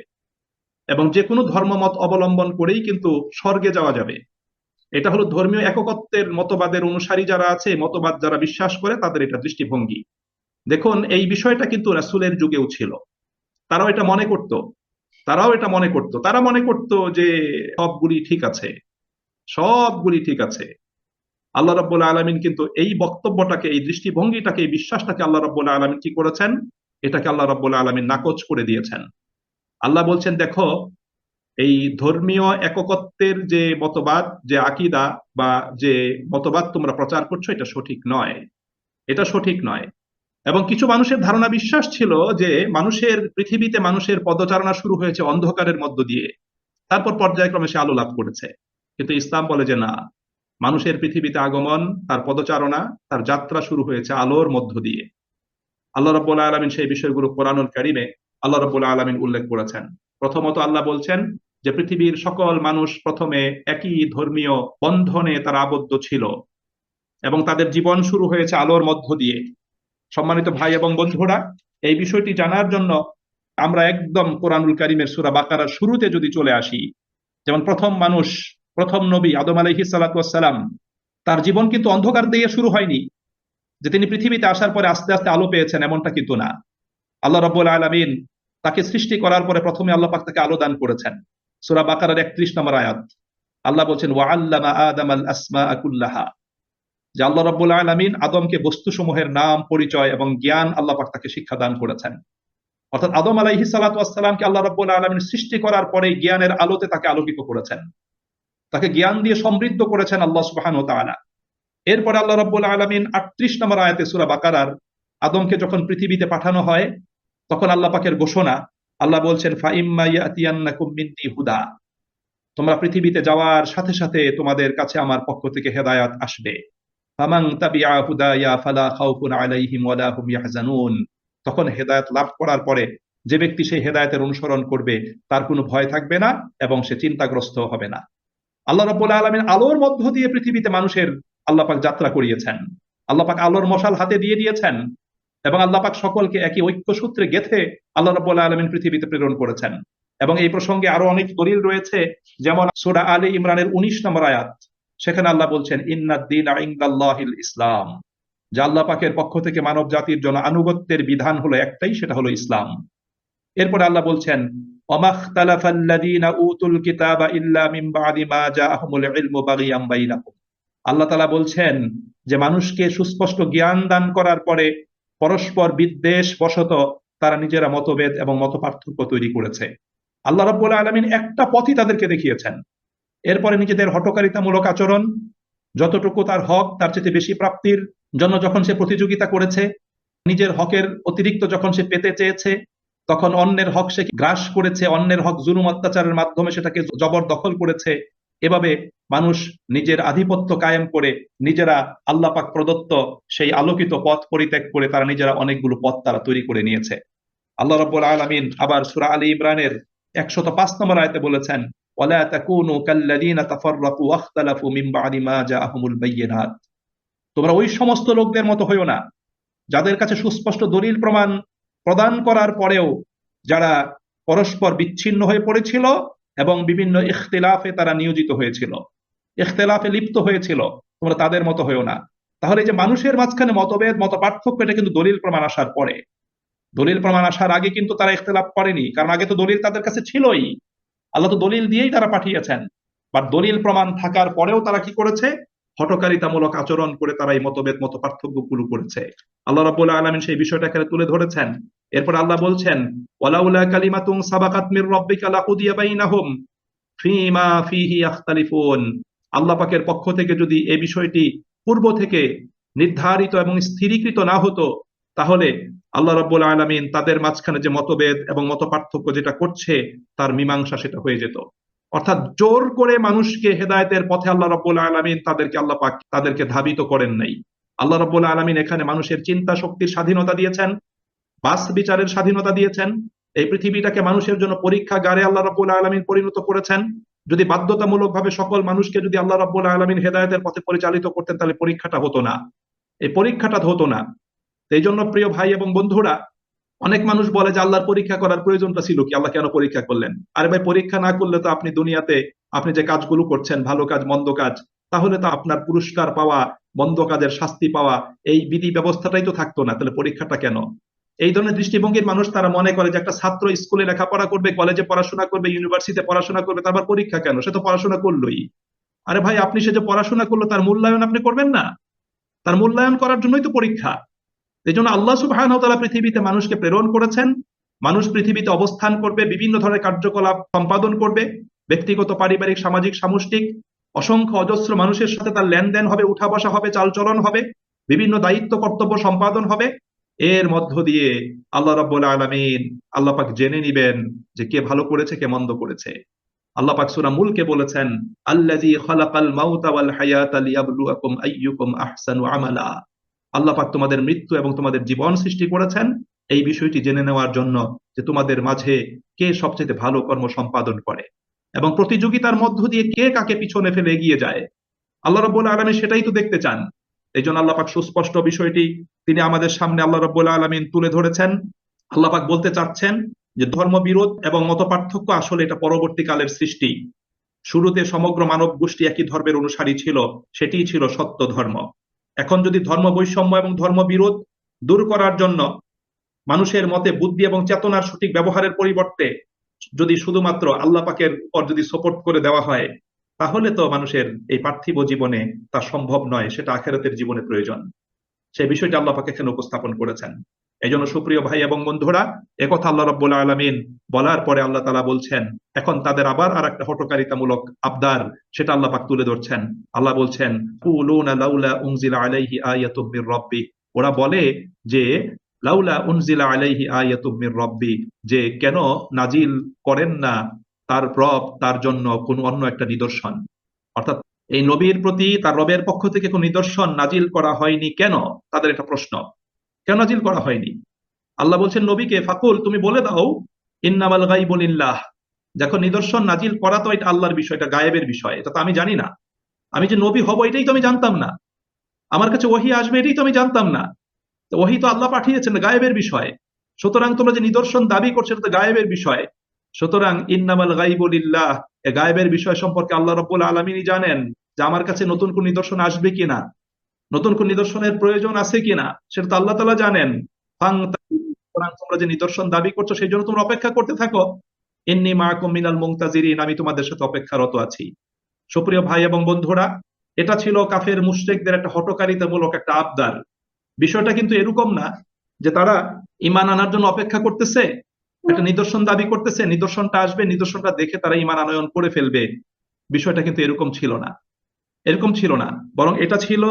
এবং যে কোনো ধর্মমত অবলম্বন করেই কিন্তু স্বর্গে যাওয়া যাবে। এটা হলো ধর্মীয় এককত্বের মতবাদের অনুসারী যারা আছে, মতবাদ যারা বিশ্বাস করে, তাদের এটা দৃষ্টিভঙ্গি। দেখুন, এই বিষয়টা কিন্তু রাসূলের যুগেও ছিল। তারাও এটা মনে করত, তারা মনে করত যে সবগুলি ঠিক আছে, সবগুলি ঠিক আছে। আল্লাহ রাব্বুল আলামিন কিন্তু এই বক্তব্যটাকে, এই দৃষ্টিভঙ্গিটাকে, এই বিশ্বাসটাকে আল্লাহ রাব্বুল আলামিন কি করেছেন? এটাকে আল্লাহ রাব্বুল আলামিন নাকচ করে দিয়েছেন। আল্লাহ বলছেন, দেখো, এই ধর্মীয় এককত্বের যে মতবাদ, যে আকীদা বা যে মতবাদ তোমরা প্রচার করছো, এটা সঠিক নয়, এটা সঠিক নয়। এবং কিছু মানুষের ধারণা, বিশ্বাস ছিল যে পৃথিবীতে মানুষের পদচারণা শুরু হয়েছে অন্ধকারের মধ্য দিয়ে, তারপর পর্যায়ক্রমে সে আলো লাভ করেছে। কিন্তু ইসলাম বলে যে না, মানুষের পৃথিবীতে আগমন, তার পদচারণা, তার যাত্রা শুরু হয়েছে আলোর মধ্য দিয়ে। আল্লাহ রাব্বুল আলামিন সেই বিষয়গুলো কোরআনুল কারীমে আল্লাহ রাব্বুল আলামিন উল্লেখ করেছেন। প্রথমত আল্লাহ বলছেন যে পৃথিবীর সকল মানুষ প্রথমে একই ধর্মীয় বন্ধনে তারা আবদ্ধ ছিল এবং তাদের জীবন শুরু হয়েছে আলোর মধ্য দিয়ে। সম্মানিত ভাই এবং বন্ধুরা, এই বিষয়টি জানার জন্য আমরা একদম কোরআনুল কারীমের সূরা বাকারার শুরুতে যদি চলে আসি, যেমন প্রথম মানুষ, প্রথম নবী আদম আলাইহিস সালাতু ওয়াস সালাম, তার জীবন কিন্তু অন্ধকার দিয়ে শুরু হয়নি যে তিনি পৃথিবীতে আসার পরে আস্তে আস্তে আলো পেয়েছেন, এমনটা কিন্তু না। আল্লাহ রাব্বুল আলামিন তাকে সৃষ্টি করার পরে প্রথমে আল্লাহ পাক তাকে আলো দান করেছেন। সূরা বাকারার 31 নম্বর আয়াত, আল্লাহ বলছেন ওয়া আল্লামা আদামাল আসমাআ কুল্লাহা, যে আল্লাহ রাব্বুল আলামিন আদমকে বস্তুসমূহের নাম, পরিচয় এবং জ্ঞান আল্লাহ পাক তাকে শিক্ষা দান করেছেন। অর্থাৎ আদম আলাইহিস সালাতু ওয়াস সালামকে আল্লাহ রাব্বুল আলামিন সৃষ্টি করার পরে জ্ঞানের আলোতে তাকে আলোকিত করেছেন, তাকে জ্ঞান দিয়ে সমৃদ্ধ করেছেন আল্লাহ সুবহানাহু ওয়া তাআলা। এরপরে আল্লাহ রাব্বুল আলামিন 38 নম্বর আয়াতে সূরা বাকারার, আদমকে যখন পৃথিবীতে পাঠানো হয় তখন আল্লাহ পাকের ঘোষণা, আল্লাহ বলছেন ফা ইম্মা ইয়াতিয়ান্নাকুম মিন্নি হুদা, তোমরা পৃথিবীতে যাওয়ার সাথে সাথে তোমাদের কাছে আমার পক্ষ থেকে হেদায়েত আসবে। ফামান তাবিআ হুদায়া ফালা খাউফুন আলাইহিম ওয়ালা হুম ইয়াহজানুন, তখন হেদায়েত লাভ করার পরে যে ব্যক্তি সেই হেদায়েতের অনুসরণ করবে তার কোনো ভয় থাকবে না এবং সে চিন্তাগ্রস্ত হবে না। আল্লাহ রাব্বুল আলামিন আলোর মধ্য দিয়ে পৃথিবীতে মানুষের আল্লাহ পাক যাত্রা করিয়েছেন। আল্লাহ পাক আলোর মশাল হাতে দিয়ে দিয়েছেন এবং আল্লাহ পাক সকলকে একই ঐক্য সূত্রে গেঁথে আল্লাহ রাব্বুল আলামিন পৃথিবীতে প্রেরণ করেছেন। এবং এই প্রসঙ্গে আরো অনেক দলিল রয়েছে, যেমন সূরা আলে ইমরানের 19 নম্বর আয়াত, সেখানে আল্লাহ বলছেন ইন্নাদ দীনা ইনদাল্লাহিল ইসলাম, যে আল্লাহ পাকের পক্ষ থেকে মানব জাতির জন্য আনুগত্যের বিধান হলো একটাই, সেটা হলো ইসলাম। এরপরে আল্লাহ বলছেন ওমাখতালাফাল্লাযীনা উতুল কিতাবা ইল্লা মিন বাদি মা জাআহুমুল ইলমু বাগিয়াম বাইনাহুম। আল্লাহ তাআলা বলছেন যে মানুষকে সুস্পষ্ট জ্ঞান দান করার পরে পরস্পর বিদ্বেষ বশত তারা নিজেরা মতভেদ এবং মতপার্থক্য তৈরি করেছে। আল্লাহ রাব্বুল আলামিন একটা পথই তাদেরকে দেখিয়েছেন, এরপরে নিজেদের হঠকারিতামূলক আচরণ, যতটুকু তার হক তার চেয়ে বেশি প্রাপ্তির জন্য যখন সে প্রতিযোগিতা করেছে, নিজের হকের অতিরিক্ত যখন সে পেতে চেয়েছে, তখন অন্যের হক সে গ্রাস করেছে, অন্যের হক জুলুম অত্যাচারের মাধ্যমে সেটাকে জবরদখল করেছে। এভাবে মানুষ নিজের আধিপত্য কায়েম করে নিজেরা আল্লাহ পাক প্রদত্ত সেই আলোকিত পথ পরিত্যাগ করে তারা নিজেরা অনেকগুলো পথ তারা তৈরি করে নিয়েছে। আল্লাহ রাব্বুল আলামিন আবার সূরা আলী ইমরানের 105 নম্বর আয়াতে বলেছেন, ওয়ালা তাকুনু কাল্লাযীনা তাফাররাকু ওয়াখতালাফু মিন বাদি মা জাআহুমুল বায়্যিনাত। তোমরা ওই সমস্ত লোকদের মতো হইও না যাদের কাছে সুস্পষ্ট দলিল প্রমাণ প্রদান করার পরেও যারা পরস্পর বিচ্ছিন্ন হয়ে পড়েছিল এবং বিভিন্ন ইখতিলাফে তারা নিয়োজিত হয়েছিল, ইখতিলাফে লিপ্ত হয়েছিল, তোমরা তাদের মতো হইও না। তাহলে যে মানুষের মাঝখানে মতভেদ মত পার্থক্য, এটা কিন্তু দলিল প্রমাণ আসার পরে। দলিল প্রমাণ আসার আগে কিন্তু তারা ইখতিলাফ করেনি, কারণ আগে তো দলিল তাদের কাছে ছিলই। আল্লাহ তো দলিল দিয়েই তারা পাঠিয়েছেন। বা দলিল প্রমাণ থাকার পরেও তারা কি করেছে? হঠকারিতামূলক আচরণ করে তারা এই মতভেদ মত পার্থক্য গুলো করেছে। আল্লাহ রাব্বুল আলামিন সেই বিষয়টা এখানে তুলে ধরেছেন। এরপর আল্লাহ বলছেন, ওয়ালাউলা কালিমাতুন সাবাকাত মির রাব্বিকা লাকুদিয়া বাইনাহুম ফীমা ফীহি ইয়াখতালিফুন। আল্লাহ পাকের পক্ষ থেকে যদি এই বিষয়টি পূর্ব থেকে নির্ধারিত এবং স্থিরীকৃত না হতো, তাহলে আল্লাহ রাব্বুল আলামিন তাদের মাঝখানে যে মতভেদ এবং মতপার্থক্য যেটা করছে তার মীমাংসা সেটা হয়ে যেত। অর্থাৎ জোর করে মানুষকে হেদায়েতের পথে আল্লাহ রাব্বুল আলামিন আল্লাহ পাক তাদেরকে ধাবিত করেন নাই। আল্লাহ রাব্বুল আলামিন এখানে মানুষের চিন্তা শক্তির স্বাধীনতা দিয়েছেন, বাস বিচারের স্বাধীনতা দিয়েছেন। এই পৃথিবীটাকে মানুষের জন্য পরীক্ষাগারে আল্লাহ রাব্বুল আলামিন পরিণত করেছেন। যদি বাধ্যতামূলক ভাবে সকল মানুষকে যদি আল্লাহ রাব্বুল আলামিন হেদায়েতের পথে পরিচালিত করতেন, তাহলে পরীক্ষাটা হতো না, এই পরীক্ষাটা হতো না। এই জন্য প্রিয় ভাই এবং বন্ধুরা, অনেক মানুষ বলে যে আল্লাহর পরীক্ষা করার প্রয়োজনটা ছিল কি, আল্লাহ কেন পরীক্ষা করলেন? আরে ভাই, পরীক্ষা না করলে তো আপনি দুনিয়াতে আপনি যে কাজগুলো করছেন, ভালো কাজ মন্দ কাজ, তাহলে তো আপনার পুরস্কার পাওয়া, মন্দ কাজের শাস্তি পাওয়া, এই বিধি ব্যবস্থাটাই তো থাকতো না, তাহলে পরীক্ষাটা কেন? এই ধরনের দৃষ্টিভঙ্গির মানুষ তারা মনে করে যে একটা ছাত্র স্কুলে লেখাপড়া করবে, কলেজে পড়াশোনা করবে, ইউনিভার্সিটিতে পড়াশোনা করবে, তারপর পরীক্ষা কেন? সে তো পড়াশোনা করলোই। আরে ভাই, আপনি সে যে পড়াশোনা করলো তার মূল্যায়ন আপনি করবেন না? তার মূল্যায়ন করার জন্যই তো পরীক্ষা। এই জন্য আল্লাহ সুবহানাহু ওয়া তাআলা পৃথিবীতে মানুষকে প্রেরণ করেছেন। মানুষ পৃথিবীতে অবস্থান করবে, বিভিন্ন ধরনের কার্যকলাপ সম্পাদন করবে, ব্যক্তিগত, পারিবারিক, সামাজিক, সামষ্টিক, অসংখ্য অজস্র মানুষের সাথে তার লেনদেন হবে, উঠা বসা হবে, চালচলন হবে, বিভিন্ন দায়িত্ব কর্তব্য সম্পাদন হবে। এর মধ্য দিয়ে আল্লাহ রাব্বুল আলামিন, আল্লাহ পাক জেনে নিবেন যে কে ভালো করেছে, কে মন্দ করেছে। আল্লাহ পাক সূরা মুলকে বলেছেন, আল্লাযী খালাকাল মাউতা ওয়াল হায়াতা লিয়াবলুয়াকুম আইয়ুকুম আহসানু আমালা। আল্লাহ পাক তোমাদের মৃত্যু এবং তোমাদের জীবন সৃষ্টি করেছেন এই বিষয়টি জেনে নেওয়ার জন্য যে তোমাদের মাঝে কে সবচেয়ে ভালো কর্ম সম্পাদন করে এবং প্রতিযোগিতার মধ্য দিয়ে কে কাকে পিছনে ফেলে এগিয়ে যায়। আল্লাহ রাব্বুল আলামিন সেটাই তো দেখতে চান। এই জন্য আল্লাহ পাক সুস্পষ্ট বিষয়টি তিনি আমাদের সামনে আল্লাহ রাব্বুল আলামিন তুলে ধরেছেন। আল্লাহ পাক বলতে চাচ্ছেন যে ধর্মবিরোধ এবং মতপার্থক্য আসলে এটা পরবর্তীকালের সৃষ্টি। শুরুতে সমগ্র মানব গোষ্ঠী একই ধর্মের অনুসারী ছিল, সেটিই ছিল সত্য ধর্ম। এখন যদি ধর্ম বৈষম্য এবং ধর্মবিরোধ দূর করার জন্য মানুষের মতে বুদ্ধি এবং চেতনার সঠিক ব্যবহারের পরিবর্তে যদি শুধুমাত্র আল্লাহ পাকের উপর যদি সাপোর্ট করে দেওয়া হয়, তাহলে তো মানুষের এই পার্থিব জীবনে তা সম্ভব নয়, সেটা আখিরাতের জীবনে প্রয়োজন। সেই বিষয়টা আল্লাহ পাক এখানে উপস্থাপন করেছেন। এই জন্য সুপ্রিয় ভাই এবং বন্ধুরা, একথা আল্লাহ রাব্বুল আলামিন বলার পরে আল্লাহ তাআলা বলছেন, এখন তাদের আবার আর একটা হঠকারিতামূলক আবদার, সেটা আল্লাহ পাক তুলে ধরছেন। আল্লাহ বলছেন, কুলুনা লাউলা উনজিলা আলাইহি আয়াতুম মির রাব্বি। ওরা বলে যে লাউলা উনজিলা আলাইহি আয়াতুম মির রাব্বি, যে কেন নাজিল করেন না তার রব তার জন্য কোন অন্য একটা নিদর্শন। অর্থাৎ এই নবীর প্রতি তার রবের পক্ষ থেকে কোন নিদর্শন নাজিল করা হয়নি কেন? তাদের একটা প্রশ্ন, কেন নাজিল করা হয়নি? আল্লাহ বলছেন নবীকে, ফাকুল, তুমি বলে দাও, ইন্নামাল গায়বু লিল্লাহ, দেখো নিদর্শন নাজিল করা তো এটা আল্লাহর বিষয়, এটা গায়েবের বিষয়, এটা তো আমি জানি না। আমি যে নবী হব এটাই তো আমি জানতাম না, আমার কাছে ওহী আসবে এটাই তো আমি জানতাম না। তো ওহী তো আল্লাহ পাঠিয়েছেন, গায়েবের বিষয়। সুতরাং তোমরা যে নিদর্শন দাবি করছো এটা তো গায়েবের বিষয়। সুতরাং ইন্নামাল গায়বু লিল্লাহ, এই গায়েবের বিষয় সম্পর্কে আল্লাহ রাব্বুল আলামিনই জানেন যে আমার কাছে নতুন কোন নিদর্শন আসবে কিনা, নতুন কোন নিদর্শনের প্রয়োজন আছে কিনা, সেটা তো আল্লাহ তাআলা জানেন। সুতরাং তোমরা যে নিদর্শন দাবি করছো সেই জন্য তোমরা অপেক্ষা করতে থাকো। ইন্নী মাআকুম মিনাল মুনতাজিরিন, আমি তোমাদের সাথে অপেক্ষারত আছি। সুপ্রিয় ভাই এবং বন্ধুরা, এটা ছিল কাফের মুশরিকদের একটা হঠকারিতামূলক একটা আবদার। বিষয়টা কিন্তু এরকম না যে তারা ঈমান আনার জন্য অপেক্ষা করতেছে, একটা নিদর্শন দাবি করতেছে, নিদর্শনটা আসবে, নিদর্শনটা দেখে তারা ঈমান আনয়ন করে ফেলবে। বিষয়টা কিন্তু এরকম ছিল না, এরকম ছিল না। বরং এটা ছিল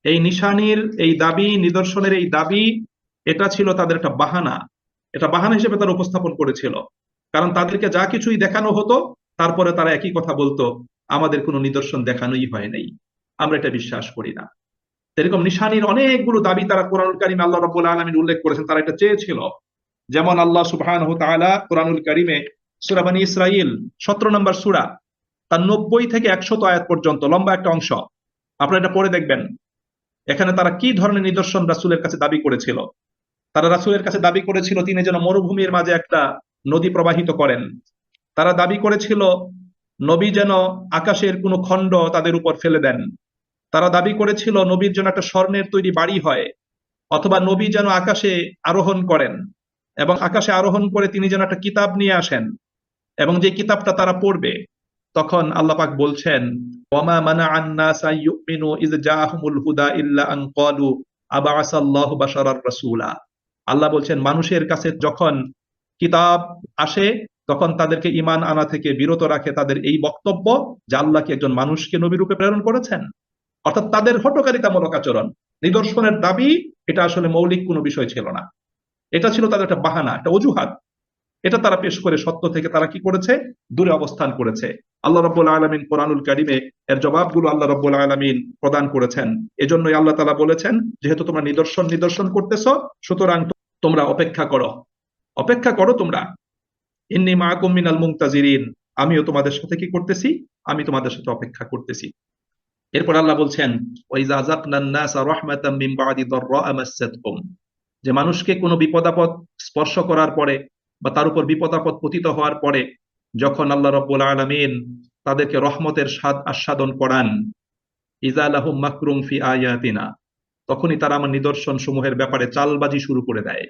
এই নিশানির এই দাবি, নিদর্শনের এই দাবি, এটা ছিল তাদের একটা বাহানা। এটা বাহানা হিসেবে তারা উপস্থাপন করেছিল। কারণ তাদেরকে যা কিছুই দেখানো হতো, তারপরে তারা একই কথা বলতো, আমাদের কোনো নিদর্শন দেখানোই হয় নাই, আমরা এটা বিশ্বাস করি না। এরকম নিশানির অনেকগুলো দাবি তারা কোরআনুল কারীমে আল্লাহ রাব্বুল আলামিন উল্লেখ করেছেন, তারা এটা চেয়েছিল। যেমন আল্লাহ সুবহানাহু ওয়া তাআলা কোরআনুল কারীমে সূরা বনী ইসরাঈল 17 নম্বর সূরা, তার 90 থেকে 100 আয়াত পর্যন্ত লম্বা একটা অংশ, আপনারা এটা পড়ে দেখবেন। এখানে তারা কি ধরনের নিদর্শন রাসূলের কাছে দাবি করেছিল। তারা রাসূলের কাছে দাবি করেছিল তিনি যেন মরুভূমির মাঝে একটা নদী প্রবাহিত করেন। তারা দাবি করেছিল নবী যেন আকাশের কোনো খণ্ড তাদের উপর ফেলে দেন। তারা দাবি করেছিল নবীর জন্য একটা স্বর্ণের তৈরি বাড়ি হয়, অথবা নবী যেন আকাশে আরোহণ করেন এবং আকাশে আরোহণ করে তিনি যেন একটা কিতাব নিয়ে আসেন এবং যে কিতাবটা তারা পড়বে। তখন আল্লাহ পাক বলছেন, ওয়ামা মানাআন নাসা ইউমিনু ইয জাআহুমুল হুদা ইল্লা আন ক্বালু আবআসাল্লাহু বাশারার রাসূলা। আল্লাহ বলছেন মানুষের কাছে যখন কিতাব আসে তখন তাদেরকে ঈমান আনা থেকে বিরত রাখে তাদের এই বক্তব্য যে আল্লাহ কি একজন মানুষকে নবী রূপে প্রেরণ করেছেন। অর্থাৎ তাদের হঠকারিতামূলক আচরণ, নিদর্শনের দাবি, এটা আসলে মৌলিক কোনো বিষয় ছিল না। এটা ছিল তাদের একটা বাহানা, একটা অজুহাত। এটা তারা পেশ করে সত্য থেকে তারা কি করেছে, দূরে অবস্থান করেছে। আল্লাহ রাব্বুল আলামিন কোরআনুল কারীমে এর জবাবগুলো আল্লাহ রাব্বুল আলামিন প্রদান করেছেন। এজন্যই আল্লাহ তাআলা বলেছেন, যেহেতু তোমরা নিদর্শন নিদর্শন করতেছো, সুতরাং তোমরা অপেক্ষা করো, অপেক্ষা করো তোমরা। ইন্নী মাআকুম মিনাল মুনতাজিরিন, আমিও তোমাদের সাথে কি করতেছি, আমি তোমাদের সাথে অপেক্ষা করতেছি। এরপর আল্লাহ বলছেন, ওয়াইজা যাকনান নাসা রাহমাতাম মিন বাদি দাররা মাসসাতহুম, যে মানুষকে কোনো বিপদ আপদ স্পর্শ করার পরে বা তার উপর বিপদ আপদ পতিত হওয়ার পরে যখন আল্লাহ রাব্বুল আলামিন তাদেরকে রহমতের স্বাদ আস্বাদন করান, ইযা লাহুম মাকরুম ফি আয়াতিনা, তখনই তারা আমার নিদর্শন সমূহের ব্যাপারে চালবাজি শুরু করে দেয়।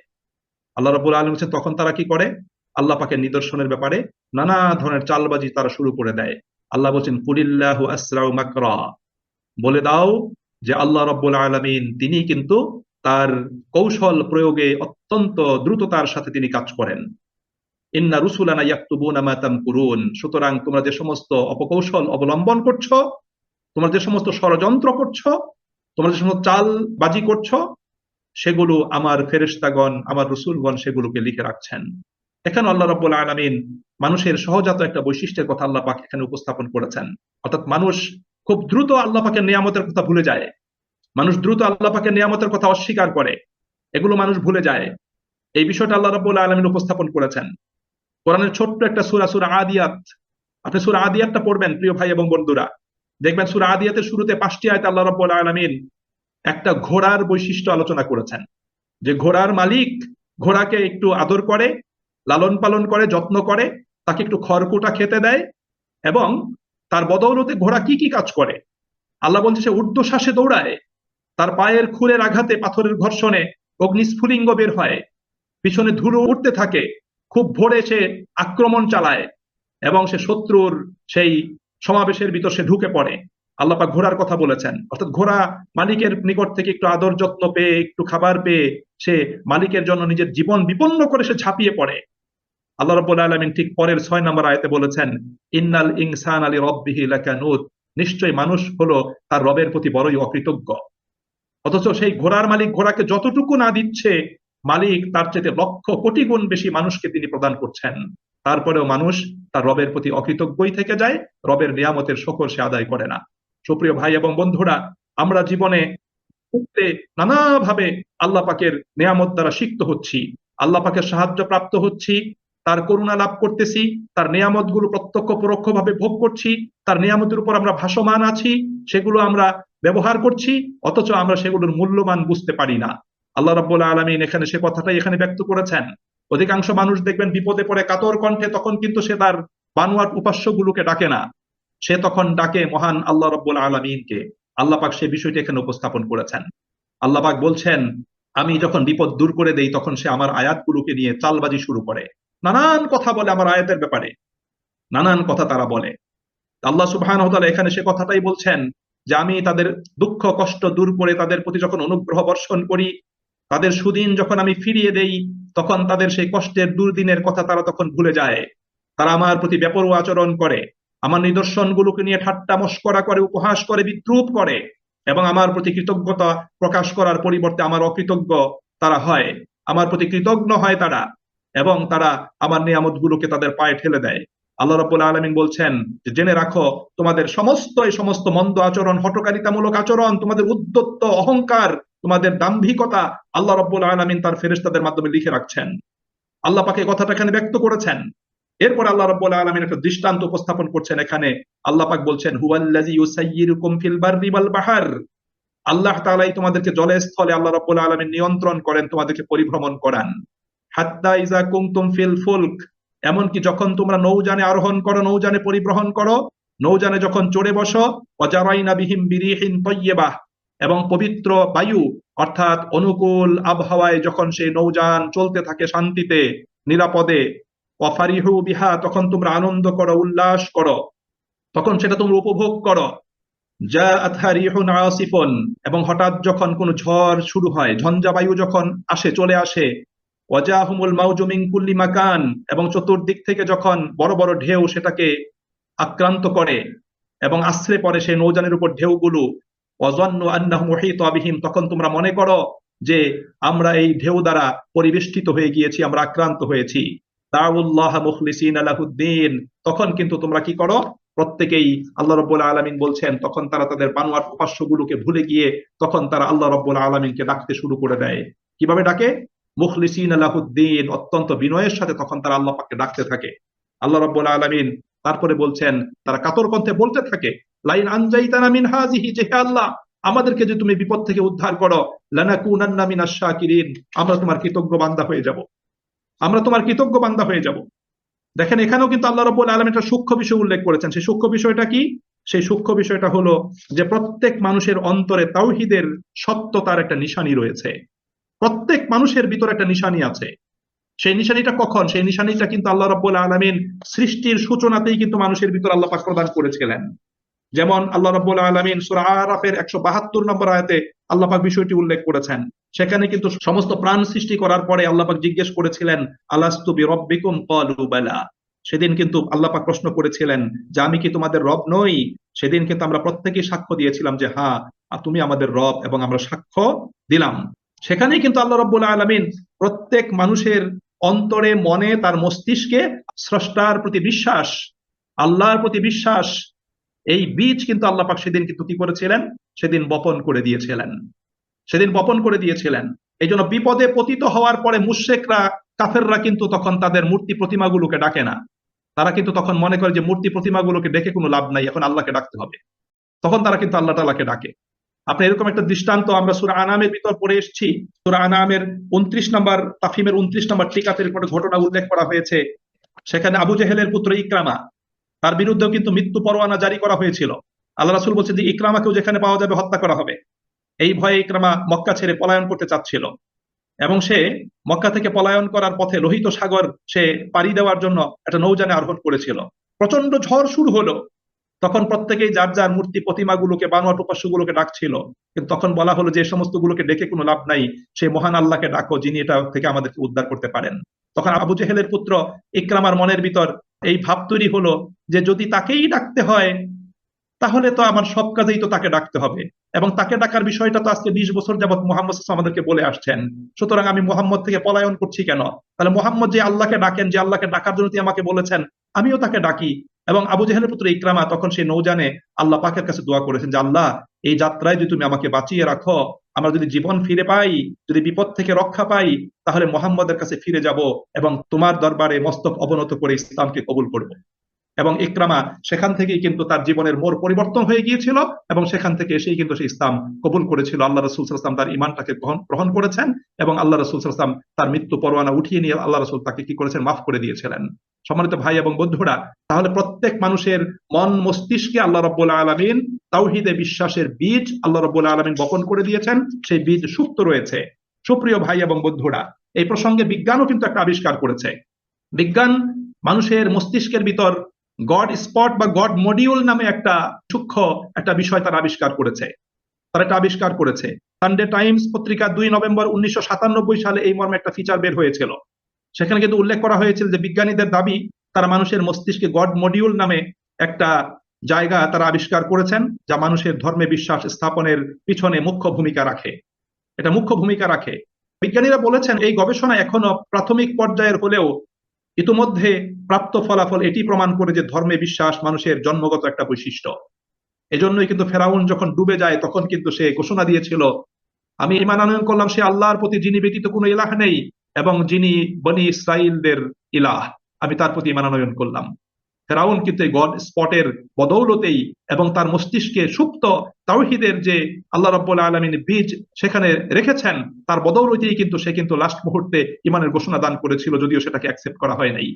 আল্লাহ রাব্বুল আলামিন বলেছেন তখন তারা কি করে, আল্লাহ পাকের নিদর্শনের ব্যাপারে নানা ধরনের চালবাজি তারা শুরু করে দেয়। আল্লাহ বলছেন, কুলিল্লাহু আসরাউ মাকরা, বলে দাও যে আল্লাহ রাব্বুল আলামিন তিনি কিন্তু তার কৌশল প্রয়োগে অত্যন্ত দ্রুততার সাথে তিনি কাজ করেন। ইন্না রুসুলানা ইয়াকতুবুনা মা তামকুরুন, সুতরাং তোমরা যে সমস্ত অপকৌশল অবলম্বন করছো, তোমরা যে সমস্ত ষড়যন্ত্র করছো, তোমরা যে সমস্ত চালবাজি করছো, সেগুলো আমার ফেরেশতাগণ, আমার রসুলগণ সেগুলোকে লিখে রাখছেন। এখানে আল্লাহ রাব্বুল আলামিন মানুষের সহজাত একটা বৈশিষ্ট্যের কথা আল্লাহ পাক এখানে উপস্থাপন করেছেন। অর্থাৎ মানুষ খুব দ্রুত আল্লাহ পাকের নিয়ামতের কথা ভুলে যায়, মানুষ দ্রুত আল্লাহ পাকের নিয়ামতের কথা অস্বীকার করে, এগুলো মানুষ ভুলে যায়। এই বিষয়টা আল্লাহ রাব্বুল আলামিন উপস্থাপন করেছেন। কোরআনের ছোট্ট একটা সূরা, সূরা আদিয়াত, আপনি সূরা আদিয়াতটা পড়বেন প্রিয় ভাই এবং বন্ধুরা, দেখবেন সূরা আদিয়াতের শুরুতে 5টি আয়াতে আল্লাহ রাব্বুল আলামিন একটা ঘোড়ার বৈশিষ্ট্য আলোচনা করেছেন। যে ঘোড়ার মালিক ঘোড়াকে একটু আদর করে, লালন পালন করে, যত্ন করে, তাকে একটু খড়কুটা খেতে দেয় এবং তার বদৌলতে ঘোড়া কি কি কাজ করে। আল্লাহ বলছে সে ঊর্ধ্বশ্বাসে দৌড়ায়, তার পায়ের খুরের আঘাতে, পাথরের ঘর্ষণে অগ্নিস্ফুলিঙ্গ বের হয়, পিছনে ধুলো উঠতে থাকে, খুব ভোরে সে আক্রমণ চালায় এবং সে শত্রুর সেই সমাবেশের ভিতর সে ঢুকে পড়ে। আল্লাহ পাক ঘোড়ার কথা বলেছেন। অর্থাৎ ঘোড়া মালিকের নিকট থেকে একটু আদর যত্ন পেয়ে, একটু খাবার পেয়ে সে মালিকের জন্য নিজের জীবন বিপন্ন করে সে ঝাঁপিয়ে পড়ে। আল্লাহ রাব্বুল আলামিন ঠিক পরের 6 নম্বর আয়াতে বলেছেন, ইন্নাল ইনসানা লিরাব্বিহি লাকানুত, নিশ্চয়ই মানুষ হলো তার রবের প্রতি বড়ই অকৃতজ্ঞ। অথচ সেই ঘোড়ার মালিক ঘোড়াকে যতটুকু না দিচ্ছে, মালিক তার চেয়ে লক্ষ কোটি গুণ বেশি মানুষকে তিনি প্রদান করছেন। তারপরেও মানুষ তার রবের প্রতি অকৃতজ্ঞই থেকে যায়, রবের নিয়ামতের শুকর সে আদায় করে না। সুপ্রিয় ভাই এবং বন্ধুরা, আমরা জীবনে নানাভাবে আল্লাহ পাকের নিয়ামত দ্বারা সিক্ত হচ্ছি, আল্লাহ পাকের সাহায্য প্রাপ্ত হচ্ছি, তার করুণা লাভ করতেছি, তার নিয়ামত গুলো প্রত্যক্ষ পরোক্ষ ভাবে ভোগ করছি, তার নিয়ামতের উপর আমরা ভাসমান আছি, সেগুলো আমরা ব্যবহার করছি, অথচ আমরা সেগুলোর মূল্যমান বুঝতে পারি না। আল্লাহ রাব্বুল আলামিন এখানে সে কথাটাই এখানে ব্যক্ত করেছেন। অধিকাংশ মানুষ দেখবেন বিপদে পড়ে কাতর কণ্ঠে, তখন কিন্তু সে তার বানোয়াট উপাস্যগুলোকে ডাকে না, সে তখন ডাকে মহান আল্লাহ রাব্বুল আলামিনকে। আল্লাহ পাক সেই বিষয়টি এখানে উপস্থাপন করেছেন। আল্লাহ পাক বলছেন, আমি যখন বিপদ দূর করে দেই তখন সে আমার আয়াতগুলোকে নিয়ে চালবাজি শুরু করে। নানান কথা বলে আমার আয়াতের ব্যাপারে, নানান কথা তারা বলে। আল্লাহ সুবহানাহু ওয়া তাআলা এখানে সে কথাটাই বলছেন যে আমি তাদের দুঃখ কষ্ট দূর করে তাদের প্রতি যখন অনুগ্রহ বর্ষণ করি, তাদের সুদিন যখন আমি ফিরিয়ে দেই, তখন তাদের সেই কষ্টের দুর্দিনের কথা তারা তখন ভুলে যায়। তারা আমার প্রতি বেপরোয়া আচরণ করে, আমার নিদর্শনগুলোকে নিয়ে ঠাট্টা মশকরা করে, উপহাস করে, বিদ্রূপ করে, এবং আমার প্রতি কৃতজ্ঞতা প্রকাশ করার পরিবর্তে আমার অকৃতজ্ঞ তারা হয়, আমার প্রতি কৃতজ্ঞ হয় তারা, এবং তারা আমার নিয়ামতগুলোকে তাদের পায়ে ঠেলে দেয়। আল্লাহ রাব্বুল আলামিন বলছেন যে জেনে রাখো তোমাদের এই সমস্ত মন্দ আচরণ, হঠকারিতামূলক আচরণ, তোমাদের উদ্ধত্ত অহংকার, তোমাদের দাম্ভিকতা আল্লাহ রাব্বুল আলামিন তার ফেরেশতাদের মাধ্যমে লিখে রাখছেন। আল্লাহ পাক এই কথাটা এখানে ব্যক্ত করেছেন। এরপর আল্লাহ রাব্বুল আলামিন একটা দৃষ্টান্ত উপস্থাপন করছেন এখানে। আল্লাহ পাক বলছেন হুয়াল্লাযী ইউসাইয়্যিরুকুম ফিল বাররি ওয়াল বাহর। আল্লাহ তাআলাই তোমাদেরকে জলে স্থলে আল্লাহ রাব্বুল আলামিন নিয়ন্ত্রণ করেন, তোমাদেরকে পরিভ্রমণ করান। হাত্তা ইযা কুনতুম ফিল ফুলক, এমনকি যখন তোমরা নৌযানে আরোহণ করো, নৌযানে পরিবহন করো, নৌযানে যখন চড়ে বসো, ওয়াজারাইনা বিহিম বিরিহিন তাইয়্যিবাহ, এবং পবিত্র বায়ু অর্থাৎ অনুকূল আবহাওয়ায় যখন সেই নৌযান চলতে থাকে শান্তিতে, নিরাপদে, ওয়াফারিহু বিহা, তখন তোমরা আনন্দ করো, উল্লাস করো, তখন সেটা তোমরা উপভোগ করো। জাআতহা রিহুন আসিফুন, এবং হঠাৎ যখন কোনো ঝড় শুরু হয়, ঝঞ্ঝা বায়ু যখন আসে, চলে আসে, ওয়াজাহুমুল মাউজু মিন কুল্লি মাকান, এবং চতুর্দিক থেকে যখন বড় বড় ঢেউ সেটাকে আক্রান্ত করে এবং আছড়ে পড়ে সেই নৌযানের উপর ঢেউগুলো, ওয়াজান্নু আন্নাহু মুহীতা বিহিম, তখন তোমরা মনে করো যে আমরা এই ঢেউ দ্বারা পরিবেষ্টিত হয়ে গিয়েছি, আমরা আক্রান্ত হয়েছি। দাউল্লাহ মুখলিসিনা লাহুদ্দিন, তখন কিন্তু তোমরা কি করো, প্রত্যেকেই, আল্লাহ রাব্বুল আলামিন বলছেন, তখন তারা তাদের বানোয়াট উপাস্যগুলোকে ভুলে গিয়ে তখন তারা আল্লাহ রাব্বুল আলামিনকে ডাকতে শুরু করে দেয়। কিভাবে ডাকে? মুখলিসিনা লাহুদ্দিন, অত্যন্ত বিনয়ের সাথে তখন তারা আল্লাহ পাককে ডাকতে থাকে। আল্লাহ রাব্বুল আলামিন তারপরে বলছেন, তারা কাতর কণ্ঠে বলতে থাকে, লাইন আনজাইতানা মিন হাযিহি, যে হে আল্লাহ, আমাদেরকে যে তুমি বিপদ থেকে উদ্ধার করো, লানাকুনান্না মিনাশ শাকিরিন, আমরা তোমার কৃতজ্ঞ বান্দা হয়ে যাব, আমরা তোমার কৃতজ্ঞ বান্দা হয়ে যাব। দেখেন এখানেও কিন্তু আল্লাহ রাব্বুল আলামিন একটা সূক্ষ্ম বিষয় উল্লেখ করেছেন। সেই সূক্ষ্ম বিষয়টা কি? সেই সূক্ষ্ম বিষয়টা হলো যে প্রত্যেক মানুষের অন্তরে তাওহীদের সত্যতার একটা নিশানি রয়েছে। প্রত্যেক মানুষের ভিতরে একটা নিশানি আছে। সেই নিশানিটা কখন? সেই নিশানিটা কিন্তু আল্লাহ রাব্বুল আলামিন সৃষ্টির সূচনাতেই কিন্তু মানুষের ভিতর আল্লাহ পাক প্রদান করেছিলেন। যেমন আল্লাহ রাব্বুল আলামিন সূরা আরাফের ১৭২ নম্বর আয়াতে আল্লাহ পাক বিষয়টি উল্লেখ করেছেন। সেখানে কিন্তু সমস্ত প্রাণ সৃষ্টি করার পরে আল্লাহ পাক জিজ্ঞেস করেছিলেন, আলাস্তু বিরাব্বিকুম? ক্বালু বালা। সেদিন কিন্তু আল্লাহ পাক প্রশ্ন করেছিলেন যে আমি কি তোমাদের রব নই? সেদিন কিন্তু আমরা প্রত্যেকেই সাক্ষ্য দিয়েছিলাম যে হ্যাঁ, তুমি আমাদের রব, এবং আমরা সাক্ষ্য দিলাম। সেখানেই কিন্তু আল্লাহ রাব্বুল আলামিন প্রত্যেক মানুষের অন্তরে, মনে, তার মস্তিষ্কে স্রষ্টার প্রতি বিশ্বাস, আল্লাহর প্রতি বিশ্বাস, এই বীজ কিন্তু আল্লাহ পাক সেদিন কিন্তু কি করেছিলেন? সেদিন বপন করে দিয়েছিলেন, সেদিন বপন করে দিয়েছিলেন। এই জন্য বিপদে পতিত হওয়ার পরে মুশরিকরা, কাফেররা কিন্তু তখন তাদের মূর্তি প্রতিমাগুলোকে ডাকে না। তারা কিন্তু তখন মনে করে যে মূর্তি প্রতিমাগুলোকে ডেকে কোনো লাভ নাই, এখন আল্লাহকে ডাকতে হবে। তখন তারা কিন্তু আল্লাহ তাআলাকে ডাকে। আপনি এরকম একটা দৃষ্টান্ত আমরা সূরা আনামের ভিতর পড়ে এসেছি। সূরা আনামের ২৯ নম্বর তাফহিমের ২৯ নম্বর টিকাতের একটা ঘটনা উল্লেখ করা হয়েছে। সেখানে আবু জেহেলের পুত্র ইকরামা, তার বিরুদ্ধেও কিন্তু মৃত্যু পরোয়ানা জারি করা হয়েছিল। আল্লাহ রাসূল বলছেন যে ইকরামাকেও যেখানে পাওয়া যাবে হত্যা করা হবে। এই ভয়ে ইকরামা মক্কা ছেড়ে পলায়ন করতে চাচ্ছিল, এবং সে মক্কা থেকে পলায়ন করার পথে লোহিত সাগর সে পাড়ি দেওয়ার জন্য একটা নৌযানে আরোহণ করেছিল। প্রচন্ড ঝড় শুরু হলো, তখন প্রত্যেকেই যার যার মূর্তি প্রতিমাগুলোকে, বানোয়াট উপাস্যগুলোকে ডাকছিল। কিন্তু তখন বলা হলো যে সমস্ত গুলোকে ডেকে কোনো লাভ নাই, সেই মহান আল্লাহকে ডাকো যিনি এটা থেকে আমাদেরকে উদ্ধার করতে পারেন। তখন আবু জেহেলের পুত্র ইকরামার মনের ভিতর এই ভাব তৈরি হলো যে যদি তাকেই ডাকতে হয়, তাহলে তো আমার সব কাজেই তো তাকে ডাকতে হবে, এবং তাকে ডাকার বিষয়টা তো আজকে ২০ বছর যাবত মুহাম্মদ সাল্লাল্লাহু আলাইহি ওয়াসাল্লাম আমাদেরকে বলে আসছেন। সুতরাং আমি মুহাম্মদ থেকে পলায়ন করছি কেন? তাহলে মুহাম্মদ যে আল্লাহকে ডাকেন, যে আল্লাহকে ডাকার জন্য তিনি আমাকে বলেছেন, আমিও তাকে ডাকি। এবং আবু জেহেলের পুত্র ইকরামা তখন সেই নৌযানে আল্লাহ পাকের কাছে দোয়া করেছেন যে আল্লাহ, এই যাত্রায় যদি তুমি আমাকে বাঁচিয়ে রাখো, আমরা যদি জীবন ফিরে পাই, যদি বিপদ থেকে রক্ষা পাই, তাহলে মুহাম্মদের কাছে ফিরে যাব এবং তোমার দরবারে মস্তক অবনত করে ইসলামকে কবুল করব। এবং ইকরামা সেখান থেকেই কিন্তু তার জীবনের মোড় পরিবর্তন হয়ে গিয়েছিল, এবং সেখান থেকে এসেই কিন্তু সে ইসলাম কবুল করেছিল। আল্লাহ রাসূল সাল্লাল্লাহু আলাইহি ওয়াসাল্লাম তার ঈমানটাকে গ্রহণ করেছেন, এবং আল্লাহ রাসূল সাল্লাল্লাহু আলাইহি ওয়াসাল্লাম তার মৃত্যু পরোয়ানা উঠিয়ে নিয়ে আল্লাহ রাসূল তাকে কি করেছেন? মাফ করে দিয়েছিলেন। সম্মানিত ভাই এবং বন্ধুরা, তাহলে প্রত্যেক মানুষের মন মস্তিষ্কে আল্লাহ রাব্বুল আলামিন তাওহীদে বিশ্বাসের বীজ আল্লাহ রাব্বুল আলামিন বপন করে দিয়েছেন, সেই বীজ সুপ্ত রয়েছে। সুপ্রিয় ভাই এবং বন্ধুরা, এই প্রসঙ্গে বিজ্ঞানও কিন্তু একটা আবিষ্কার করেছে। বিজ্ঞান মানুষের মস্তিষ্কের ভিতর গড স্পট বা গড মডিউল নামে একটা সূক্ষ্ম একটা বিষয় তারা আবিষ্কার করেছে। তারা এটা আবিষ্কার করেছে। সানডে টাইমস পত্রিকা 2 নভেম্বর 1997 সালে এই মর্মে একটা ফিচার বের হয়েছিল। সেখানে কিন্তু উল্লেখ করা হয়েছিল যে বিজ্ঞানীদের দাবি তারা মানুষের মস্তিষ্কে গড মডিউল নামে একটা জায়গা তারা আবিষ্কার করেছেন, যা মানুষের ধর্মে বিশ্বাস স্থাপনের পিছনে মুখ্য ভূমিকা রাখে। এটা মুখ্য ভূমিকা রাখে। বিজ্ঞানীরা বলেছেন এই গবেষণা এখনো প্রাথমিক পর্যায়ের হলেও ইতোমধ্যে প্রাপ্ত ফলাফল এটি প্রমাণ করে যে ধর্মে বিশ্বাস মানুষের জন্মগত একটা বৈশিষ্ট্য। এজন্যই কিন্তু ফেরাউন যখন ডুবে যায় তখন কিন্তু সে ঘোষণা দিয়েছিল, আমি ঈমান আনয়ন করলাম সে আল্লাহর প্রতি যিনি ব্যতীত কোনো ইলাহ নেই এবং যিনি বনি ইসরাইলদের ইলাহ, আমি তার প্রতি ঈমান আনয়ন করলাম। ফেরাউন কিন্তু এই গড স্পটের বদৌলতেই এবং তার মস্তিষ্কে সুপ্ত তাওহীদের যে আল্লাহ রাব্বুল আলামিন বীজ সেখানে রেখেছেন, তার বদৌলতেই কিন্তু সে কিন্তু লাস্ট মুহূর্তে ঈমানের ঘোষণা দান করেছিল, যদিও সেটাকে অ্যাকসেপ্ট করা হয় নাই।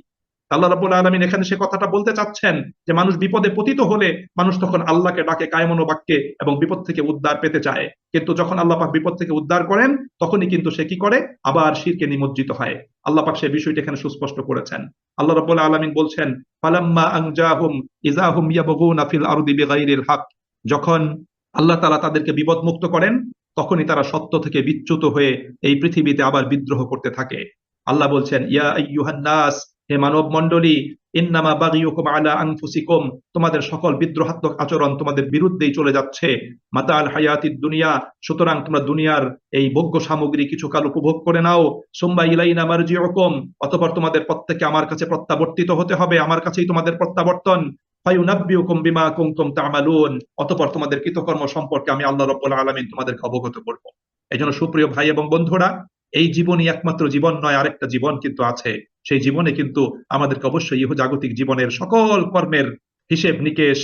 আল্লাহ রাব্বুল আলামিন এখানে সে কথাটা বলতে চাচ্ছেন যে মানুষ বিপদে পতিত হলে মানুষ তখন আল্লাহকে ডাকে কায়মনো বাক্যে এবং বিপদ থেকে উদ্ধার পেতে চায়, কিন্তু যখন আল্লাহ পাক বিপদ থেকে উদ্ধার করেন তখনই কিন্তু সে কি করে, আবার শিরকে নিমজ্জিত হয়। আল্লাহ পাক সেই বিষয়টি এখানে সুস্পষ্ট করেছেন। আল্লাহ রাব্বুল আলামিন বলছেন, ফালাম্মা আনজাহুম ইযাহুম ইয়াবগুনা ফিল আরদি বিগাইরিল হক, যখন আল্লাহ তাআলা তাদেরকে বিপদ মুক্ত করেন তখনই তারা সত্য থেকে বিচ্যুত হয়ে এই পৃথিবীতে আবার বিদ্রোহ করতে থাকে। আল্লাহ বলছেন, ইয়া আইয়ুহান নাস, হে মানব মণ্ডলী, ইন্নামা বাগিয়ুকুম আলা আনফুসিকুম, তোমাদের সকল বিদ্রোহাত্মক আচরণ তোমাদের বিরুদ্ধেই চলে যাচ্ছে। মাতাল হায়াতিদ দুনিয়া, সুতরাং তোমরা দুনিয়ার এই ভোগ্য সামগ্রী কিছুকাল উপভোগ করে নাও। সুম্মা ইলাইনা মারজিউকুম, অতঃপর তোমাদের প্রত্যেককে আমার কাছে প্রত্যাবর্তিত হতে হবে, আমার কাছেই তোমাদের প্রত্যাবর্তন। ফায়ুনাব্বিউকুম বিমা কুনতুম তা'মালুন, অতঃপর তোমাদের কৃতকর্ম সম্পর্কে আমি আল্লাহ রাব্বুল আলামিন তোমাদেরকে অবগত করব। এইজন্য সুপ্রিয় ভাই এবং বন্ধুরা, এই জীবনই একমাত্র জীবন নয়, আরেকটা জীবন কিন্তু আছে। সেই জীবনে কিন্তু আমাদেরকে অবশ্যই ইহজাগতিক জীবনের সকল কর্মের হিসেব নিকেশ,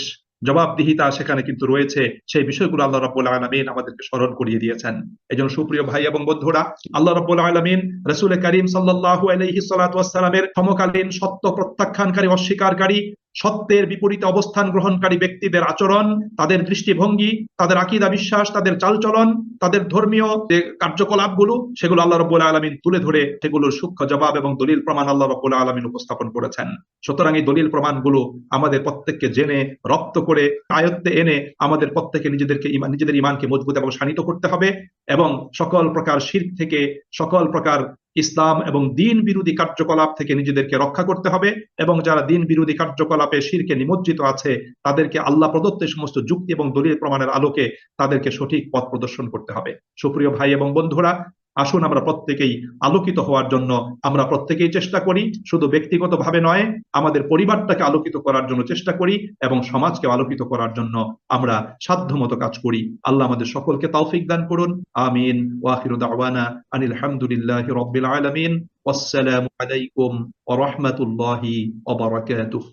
জবাবদিহিতা সেখানে কিন্তু রয়েছে। সেই বিষয়গুলো আল্লাহ রাব্বুল আলামিন আমাদেরকে স্মরণ করিয়ে দিয়েছেন। এইজন্য সুপ্রিয় ভাই এবং বন্ধুরা, আল্লাহ রাব্বুল আলামিন রাসূল করিম সাল্লাল্লাহু আলাইহি সাল্লাতু ওয়াস সালামের সমকালীন সত্য প্রত্যাখ্যানকারী, অস্বীকারী, সত্যের বিপরীতে অবস্থান গ্রহণকারী ব্যক্তিদের আচরণ, তাদের দৃষ্টিভঙ্গি, তাদের আকীদা বিশ্বাস, তাদের চালচলন, তাদের ধর্মীয় যে কার্যকলাপগুলো, সেগুলো আল্লাহ রাব্বুল আলামিন তুলে ধরে সেগুলোর সূক্ষ্ম জবাব এবং দলিল প্রমাণ আল্লাহ রাব্বুল আলামিন উপস্থাপন করেছেন। সুতরাং এই দলিল প্রমাণগুলো আমাদের প্রত্যেককে জেনে রপ্ত করে আয়ত্তে এনে আমাদের প্রত্যেকে নিজেদের ঈমানকে মজবুত এবং শানিত করতে হবে এবং সকল প্রকার শিরক থেকে, সকল প্রকার ইসলাম এবং দ্বীন বিরোধী কার্যকলাপ থেকে নিজেদেরকে রক্ষা করতে হবে এবং যারা দ্বীন বিরোধী কার্যকলাপে শিরকে নিমজ্জিত আছে তাদেরকে আল্লাহ প্রদত্ত সমস্ত যুক্তি এবং দলিল প্রমাণের আলোকে তাদেরকে সঠিক পথ প্রদর্শন করতে হবে। সুপ্রিয় ভাই এবং বন্ধুরা, আসুন আমরা প্রত্যেকেই আলোকিত হওয়ার জন্য আমরা প্রত্যেকেই চেষ্টা করি। শুধু ব্যক্তিগতভাবে নয়, আমাদের পরিবারটাকে আলোকিত করার জন্য চেষ্টা করি এবং সমাজকে আলোকিত করার জন্য আমরা সাধ্যমতো কাজ করি। আল্লাহ আমাদের সকলকে তৌফিক দান করুন। আমিন। ওয়া আখিরু দাওয়ানা আনিল হামদুলিল্লাহি রাব্বিল আলামিন। ওয়াসসালামু আলাইকুম ওয়া রাহমাতুল্লাহি ওয়া বারাকাতুহু।